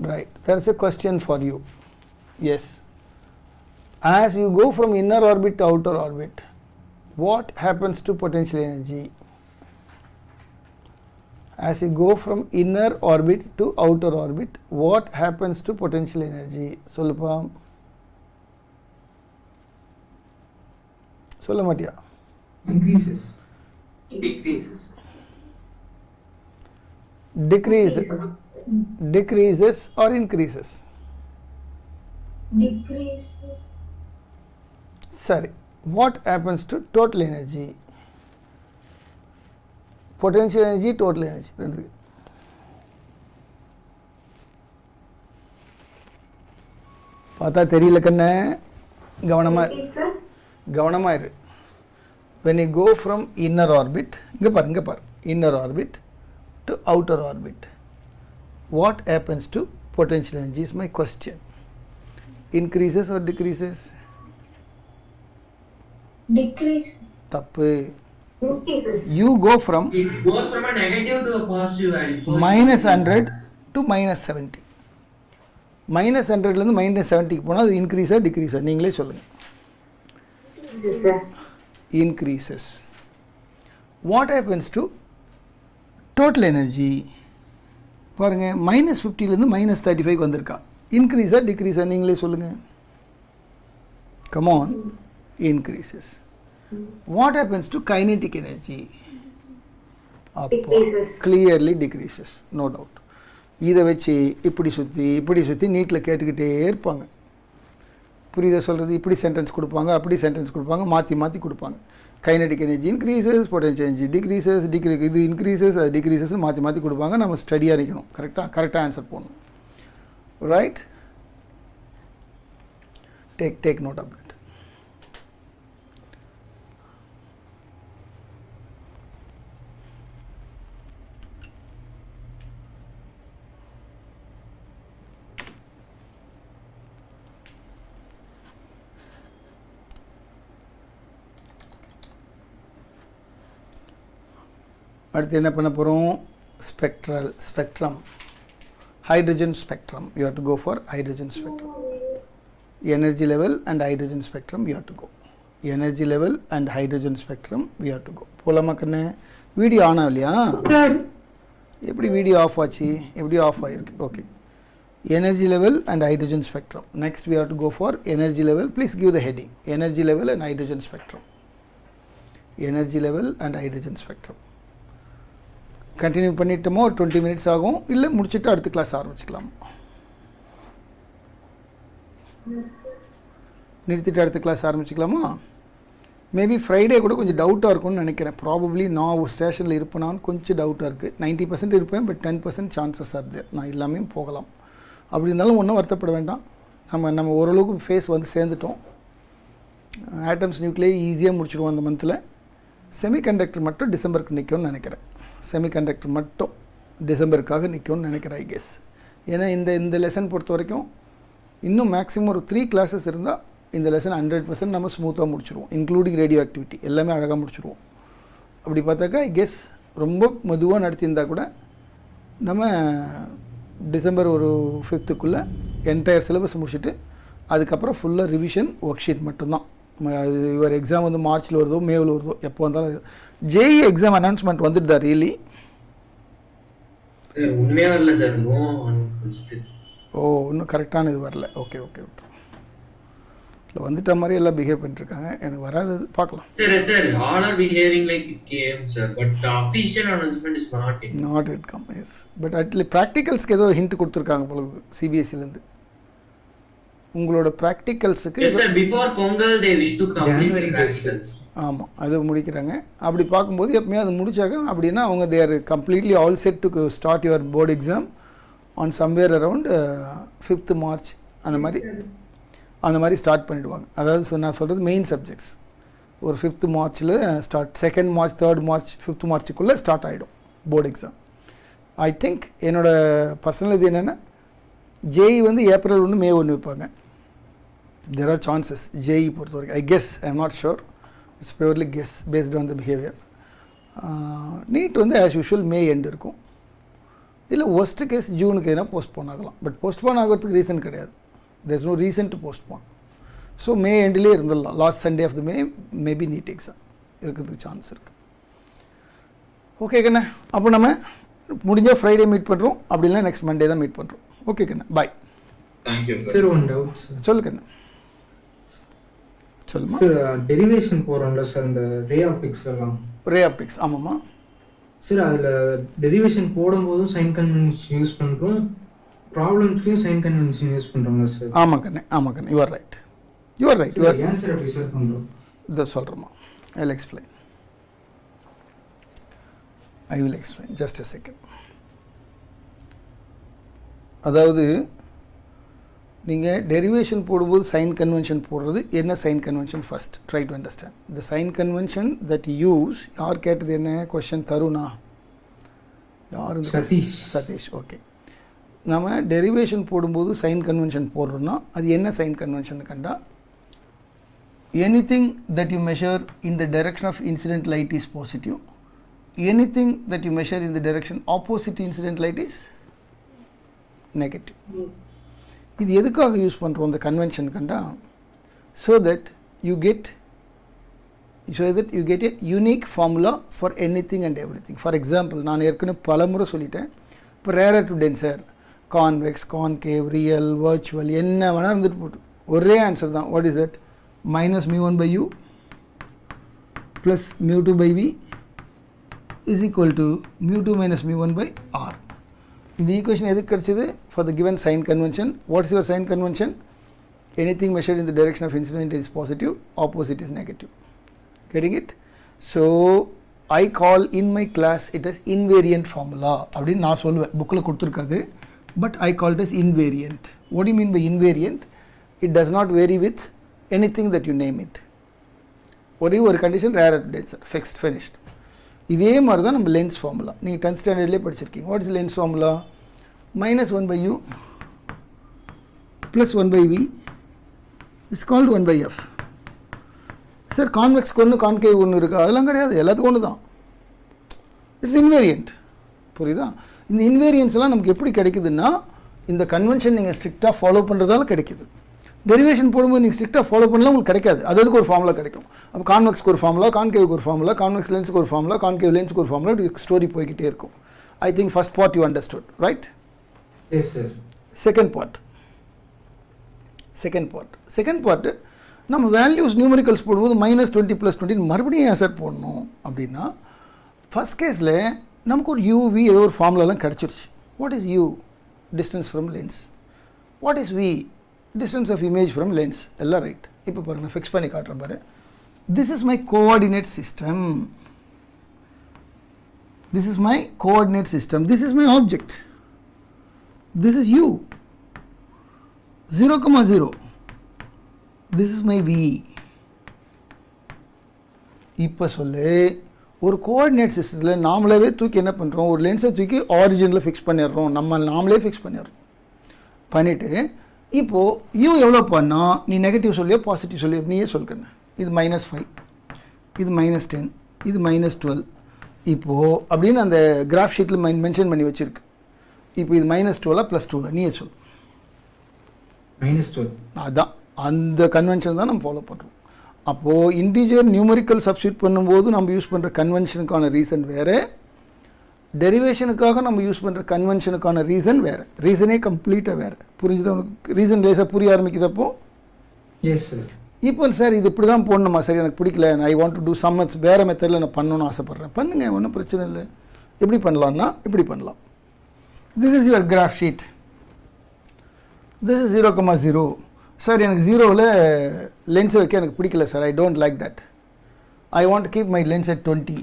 Right. There's a question for you. Yes. As you go from inner orbit to outer orbit, what happens to potential energy? As you go from inner orbit to outer orbit, what happens to potential energy? சொல்லுப்பா. சொல்ல மாட்டியா? Increases. Decreases. Decreases or increases? Decreases. Sorry. What happens to total energy? Potential energy, total energy. பார்த்தா தெரியல கண்ணே, கவனமா இரு. When you go from inner orbit, இங்க பாரு, inner orbit to outer orbit, what happens to potential energy is my question. Increases or decreases? Decrease. தப்பு. Increases. You go from It goes from a negative to a positive value. So minus 100 to minus 70. minus 100லேருந்து minus 70க்கு போனால் அது இன்க்ரீஸா டிக்ரீஸா? நீங்களே சொல்லுங்கள். Increases. What happens to total energy? பாருங்க, minus 50லேருந்து minus 35க்கு வந்திருக்கா. இன்க்ரீஸா டிக்ரீஸா? நீங்களே சொல்லுங்கள். Come on. Increases. What happens to kinetic energy? Clearly decreases, no doubt. இதை வச்சு இப்படி சுற்றி நீட்டில் கேட்டுக்கிட்டே இருப்பாங்க. புரியுதா சொல்கிறது? இப்படி சென்டென்ஸ் கொடுப்பாங்க, அப்படி சென்டென்ஸ் கொடுப்பாங்க, மாற்றி கொடுப்பாங்க. Kinetic energy increases, potential energy decreases, இது இன்க்ரீசஸ், அது டிக்ரீசஸ் மாற்றி கொடுப்பாங்க. நம்ம ஸ்டடியாக இருக்கணும். கரெக்டாக ஆன்சர் போடணும். right? Take note of that. அடுத்து என்ன பண்ண போகிறோம்? spectrum, hydrogen spectrum. You have to go for hydrogen spectrum. Energy level and hydrogen spectrum you have to go. Energy level and hydrogen spectrum we have to go. போலாமா கண்ணு? Video on ஆகலையா? எப்படி video of ஆச்சு? எப்படி of ஆகிருக்கு? Okay. Energy level and hydrogen spectrum. Next we have to go for energy level. Please give the heading. Energy level and hydrogen spectrum. Energy level and hydrogen spectrum. Continue பண்ணிட்டோமோ ஒரு 20 minutes ஆகும், இல்லை முடிச்சுட்டு அடுத்த class ஆரம்பிச்சுக்கலாம். நிறுத்திட்டு அடுத்த class ஆரம்பிச்சுக்கலாமா? Maybe Friday கூட கொஞ்சம் டவுட்டாக இருக்கும்னு நினைக்கிறேன். ப்ராபப்ளி நான் ஒரு ஸ்டேஷனில் இருப்பேனான்னு கொஞ்சம் டவுட்டாக இருக்குது. 90% இருப்பேன், பட் 10% சான்சஸ் ஆகுது நான் எல்லாமே போகலாம். அப்படி இருந்தாலும் ஒன்றும் வருத்தப்பட வேண்டாம். நம்ம ஓரளவுக்கு ஃபேஸ் வந்து சேர்ந்துட்டோம். ஆட்டம்ஸ் நியூக்ளியை ஈஸியாக முடிச்சுடுவோம் அந்த மந்தில். செமிகண்டக்டர் மட்டும் டிசம்பருக்கு நிற்கும்னு நினைக்கிறேன். செமிகண்டக்டர் மட்டும் டிசம்பருக்காக நிற்கும்னு நினைக்கிறேன் ஐ கெஸ். ஏன்னா இந்த லெசன் பொறுத்த வரைக்கும் இன்னும் மேக்ஸிமம் ஒரு 3 classes இருந்தால் இந்த லெசன் 100% நம்ம ஸ்மூத்தாக முடிச்சுடுவோம். இன்க்ளூடிங் ரேடியோ ஆக்டிவிட்டி எல்லாமே அழகாக முடிச்சுடுவோம். அப்படி பார்த்தாக்கா ஐ கெஸ் ரொம்ப மெதுவாக நடத்தியிருந்தால் கூட நம்ம டிசம்பர் ஒரு 5th என்டையர் சிலபஸ் முடிச்சுட்டு அதுக்கப்புறம் ஃபுல்லாக ரிவிஷன் ஒர்க் ஷீட் மட்டும்தான். அது ஒரு எக்ஸாம் வந்து மார்ச்சில் வருதோ மேவில் வருதோ எப்போ வந்தாலும். JEE எக்ஸாம் அனௌன்ஸ்மெண்ட் வந்துட்டு ரியலி? உண்மையாக இல்லை சார். ஓ, இன்னும் கரெக்டான இது வரல. ஓகே இல்லை வந்துட்ட மாதிரி எல்லாம் பிஹேவ் பண்ணிட்டுருக்காங்க. எனக்கு வராது, பார்க்கலாம். Sir all are behaving like it came sir, but the official announcement is not yet come. Yes, but at least practicalsக்கு ஏதோ ஹிண்ட் கொடுத்துருக்காங்க போல CBSEலேருந்து. உங்களோட ப்ராக்டிகல்ஸுக்கு before Pongal they wish to complete the practicals. ஆமாம், அது முடிக்கிறாங்க. அப்படி பார்க்கும்போது எப்பவுமே அது முடிச்சாங்க அப்படின்னா அவங்க they are completely all set to start your board exam on somewhere around 5th March அந்த மாதிரி ஸ்டார்ட் பண்ணிவிடுவாங்க. அதாவது நான் சொல்கிறது மெயின் சப்ஜெக்ட்ஸ் ஒரு 5th Marchல start, 2nd March 3rd March 5th Marchக்குள்ளே ஸ்டார்ட் ஆகிடும் போர்டு எக்ஸாம். ஐ திங்க் என்னோடய பர்சனல் இது என்னென்னா JEE வந்து April 1 May 1 வைப்பாங்க. There are chances JEE பொறுத்த வரைக்கும். I guess, I am not sure. It's purely guess based on the behavior. NEET வந்து as usual May end இருக்கும். இல்லை worst case ஜூனுக்கு எதனா போஸ்ட்போன் ஆகலாம். பட் போஸ்ட்போன் ஆகிறதுக்கு ரீசன் கிடையாது. There is no reason to postpone. So May எண்ட்லேயே இருந்துடலாம். Last Sunday of the May maybe NEET exam இருக்கிறதுக்கு சான்ஸ் இருக்குது. ஓகே கண்ணா, அப்போ நம்ம முடிஞ்சால் ஃப்ரைடே மீட் பண்ணுறோம், அப்படி இல்லை நெக்ஸ்ட் மண்டே தான் மீட் பண்ணுறோம். ஓகே கண்ணா, bye. Thank you sir. One doubt sir. சொல்லு கண்ணா. சொல்லுமா சார். டெரிவேஷன் போகிறோம்ல சார் இந்த ரே ஆப்டிக்ஸ்லாம். ரே ஆப்டிக்ஸ் ஆமாம்மா சார். அதில் டெரிவேஷன் போடும்போதும் சைன் கன்வென்ஷன் யூஸ் பண்ணுறோம், ப்ராப்ளம்ஸ்லையும் சைன் கன்வென்ஷன் யூஸ் பண்ணுறோம்ல சார்? ஆமாம் கண்ணே, யூ ஆர் ரைட். ஏன் சார் அப்படி சார் பண்ணுறோம்? இதை சொல்கிறோமா, I will explain just a second. அதாவது நீங்கள் டெரிவேஷன் போடும்போது சைன் கன்வென்ஷன் போடுறது என்ன? Sign convention first try to understand the sign convention that use. யார் கேட்டது என்ன கொஸ்டின்? தருணா? யார்? சதீஷ். ஓகே, நம்ம டெரிவேஷன் போடும்போது சைன் கன்வென்ஷன் போடுறோன்னா அது என்ன சைன் கன்வென்ஷன் கண்டா, anything that you measure in the direction of incident light is positive, anything that you measure in the direction opposite incident light is negative. இது எதுக்காக யூஸ் பண்ணுறோம் இந்த கன்வென்ஷன் கண்டா? So that you get a unique formula for anything and everything. For example, நான் ஏற்கனவே பல முறை சொல்லிட்டேன், இப்போ rarer to tensor, convex, concave, real, virtual என்ன வேணால் இருந்துட்டு போட்டு ஒரே ஆன்சர் தான். What is that? -μ1/u + μ2/v is equal to μ2 - μ1/r. இந்த ஈக்குவேஷன் எதுக்கு கிடைச்சது? For the given sign convention. What's your sign convention? Anything measured in the direction of incident is positive, opposite is negative. Getting it? So I call in my class it is invariant formula அப்படின்னு நான் சொல்லுவேன். புக்கில் கொடுத்துருக்காது, but I call it as invariant. What do you mean by invariant? It does not vary with anything that you name it. ஒரே ஒரு condition rare அர்த் tensor, fixed, finished. இதே மாதிரி தான் நம்ம லென்ஸ் ஃபார்முலா நீங்கள் 10th ஸ்டாண்டர்ட்லேயே படிச்சிருக்கீங்க. What is lens formula? -1/u + 1/v is called 1/f. Sir கான்வெக்ஸ்க்கு ஒன்று கான்கேவ் ஒன்று இருக்குது, அதெல்லாம் கிடையாது, எல்லாத்துக்கும் ஒன்று தான். It's invariant. புரியுதா? இந்த இன்வேரியன்ஸ்லாம் நமக்கு எப்படி கிடைக்குதுன்னா இந்த கன்வென்ஷன் நீங்கள் ஸ்ட்ரிக்டாக ஃபாலோ பண்ணுறதால கிடைக்குது. டெரிவேஷன் போடும்போது நீங்கள் ஸ்ட்ரிக்டாக ஃபாலோ பண்ணலாம், உங்களுக்கு கிடைக்காது. அதுக்கு ஒரு ஃபார்முலா கிடைக்கும். அப்போ கான்வெக்ஸ்க்கு ஒரு ஃபார்முலா, கான்கேவுக்கு ஒரு ஃபார்முலா, கான்வெக்ஸ் லென்ஸுக்கு ஒரு ஃபார்முலா, கான்கேவ் லென்ஸுக்கு ஒரு ஃபார்முலா, இப்படி ஸ்டோரி போய்கிட்டே இருக்கும். I think first part you understood, right? Yes sir. Second part நம்ம வேல்யூஸ் நியூமரிக்கல்ஸ் போடும்போது -20 + 20 மறுபடியும் ஏன் சார் போடணும் அப்படின்னா, ஃபஸ்ட் கேஸில் நமக்கு ஒரு UV ஏதோ ஒரு ஃபார்முலாலாம் கிடச்சிருச்சு. What is U? Distance from lens. What is V? Distance of image from lens. எல்லாம் ரைட். இப்போ பாருங்கள், நான் ஃபிக்ஸ் பண்ணி காட்டுறேன் பாரு. This is my coordinate system. This is my coordinate system. This is my object. This is U. 0, 0. This is my V. இப்போ சொல்லு, ஒரு கோஆர்டினேட் சிஸ்டத்தில் நாமளாவே தூக்கி என்ன பண்ணுறோம், ஒரு லென்ஸை தூக்கி ஆரிஜினில் ஃபிக்ஸ் பண்ணிடுறோம். நாமளே ஃபிக்ஸ் பண்ணிவிட்டு இப்போது U எவ்வளோ பண்ணால் நீ நெகட்டிவ் சொல்லியோ பாசிட்டிவ் சொல்லியோ நீயே சொல்லுங்க. இது -5, இது -10, இது -12. இப்போது அப்படின்னு அந்த கிராஃப் ஷீட்டில் மென்ஷன் பண்ணி வச்சுருக்கு. இப்போ இது -12 +2 நீயே சொல். -12. அதான் அந்த கன்வென்ஷன் தான் நம்ம ஃபாலோ பண்ணுறோம். அப்போது இன்டிஜர் நியூமரிக்கல் சப்ஸ்டியூட் பண்ணும்போது நம்ம யூஸ் பண்ணுற கன்வென்ஷனுக்கான ரீசன் வேறு, டெரிவேஷனுக்காக நம்ம யூஸ் பண்ணுற கன்வென்ஷனுக்கான ரீசன் வேறு. ரீசனே கம்ப்ளீட்டாக வேறு. புரிஞ்சுதா உனக்கு? ரீசன் லேசாக புரிய ஆரம்பிக்குதப்போ. Yes sir. இப்போ சார் இது இப்படி தான் போடணுமா, சரி எனக்கு பிடிக்கல, I want to do some maths, வேறு மெத்தடில் நான் பண்ணணும்னு ஆசைப்பட்றேன். பண்ணுங்கள், ஒன்றும் பிரச்சனை இல்லை. எப்படி பண்ணலான்னா இப்படி பண்ணலாம். This is your graph sheet. This is 0, 0. Sir எனக்கு 0ல் லென்ஸை வைக்க எனக்கு பிடிக்கல sir, I don't like that. I want to keep my lens at 20.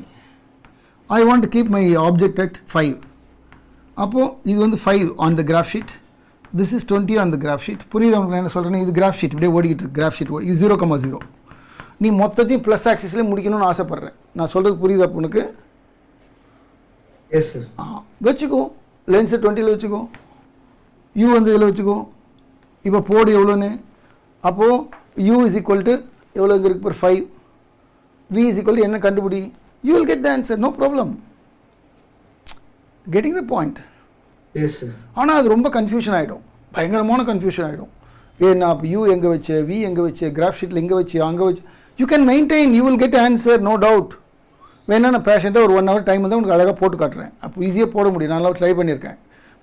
I want to keep my object at 5. அப்போது இது வந்து 5 on the graph sheet. This is 20 on the graph sheet. புரியுது உங்களுக்கு என்ன சொல்கிறேன்னு? இது கிராஃப் ஷீட் இப்படியே ஓடிக்கிட்டு இருக்கு. கிராஃப் ஷீட் இது 0, 0. நீ மொத்தத்தையும் ப்ளஸ் ஆக்சிஸ்லேயே முடிக்கணும்னு ஆசைப்பட்றேன். நான் சொல்கிறது புரியுதா உனக்கு? Yes sir. வச்சுக்கோ, லென்ஸை 20ல் வச்சுக்கோ, U வந்து இதில் வச்சுக்கோ. இப்போ போடு எவ்வளோன்னு. அப்போது U is equal to எவ்வளோ இங்கே இருக்கு, 5. V is equal to என்ன கண்டுபிடி. You will get the answer, no problem. Getting the point? Yes sir. ஆனால் அது ரொம்ப கன்ஃபியூஷன் ஆகிடும், பயங்கரமான கன்ஃபியூஷன் ஆகிடும். ஏன்னா இப்போ U எங்கே வச்சு, V எங்கே வச்சு, கிராஃப் ஷீட்டில் எங்கே வச்சு, அங்கே வச்சு. You can maintain, you will get answer, no doubt. வேணா நான் பேஷண்ட்டாக ஒரு 1 hour டைம் வந்து உனக்கு அழகாக போட்டு காட்டுறேன். அப்போ ஈஸியாக போட முடியும். நல்லா ட்ரை பண்ணியிருக்கேன்,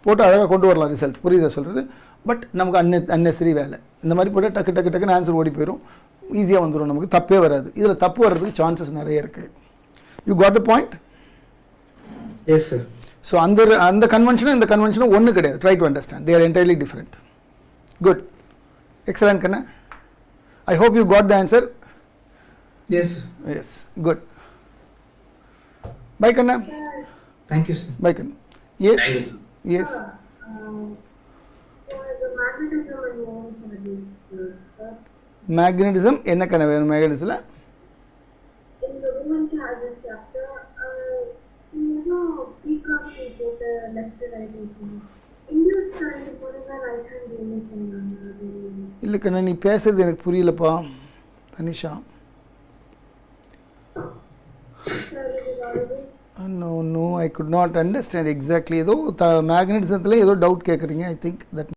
போட்டு அழகாக கொண்டு வரலாம் ரிசல்ட். புரியுதா சொல்கிறது? பட் நமக்கு அன்னெசரி வேலை. இந்த மாதிரி போட்டால் டக்குன்னு ஆன்சர் ஓடி போயிடும், ஈஸியாக வந்துடும், நமக்கு தப்பே வராது. இதில் தப்பு வர்றதுக்கு சான்சஸ் நிறைய இருக்குது. You got the point? Yes sir. So அந்த கன்வென்ஷனும் இந்த கன்வென்ஷனும் ஒன்று கிடையாது. Try to understand, they are entirely different. Good, excellent கண்ணா. I hope you got the answer. Yes yes, good. Bye கண்ணா. Thank you sir. பை கண்ணா. Yes yes. மேக்னட்டிசம் என்ன கண்ணா வேணும்? மேக்னட்டிஸில் இல்லை கண்ணா, நீ பேசுறது எனக்கு புரியலப்பா Tanisha. No, I could not understand exactly. ஏதோ மேக்னட்டிசத்தில் ஏதோ டவுட் கேட்குறீங்க. I think that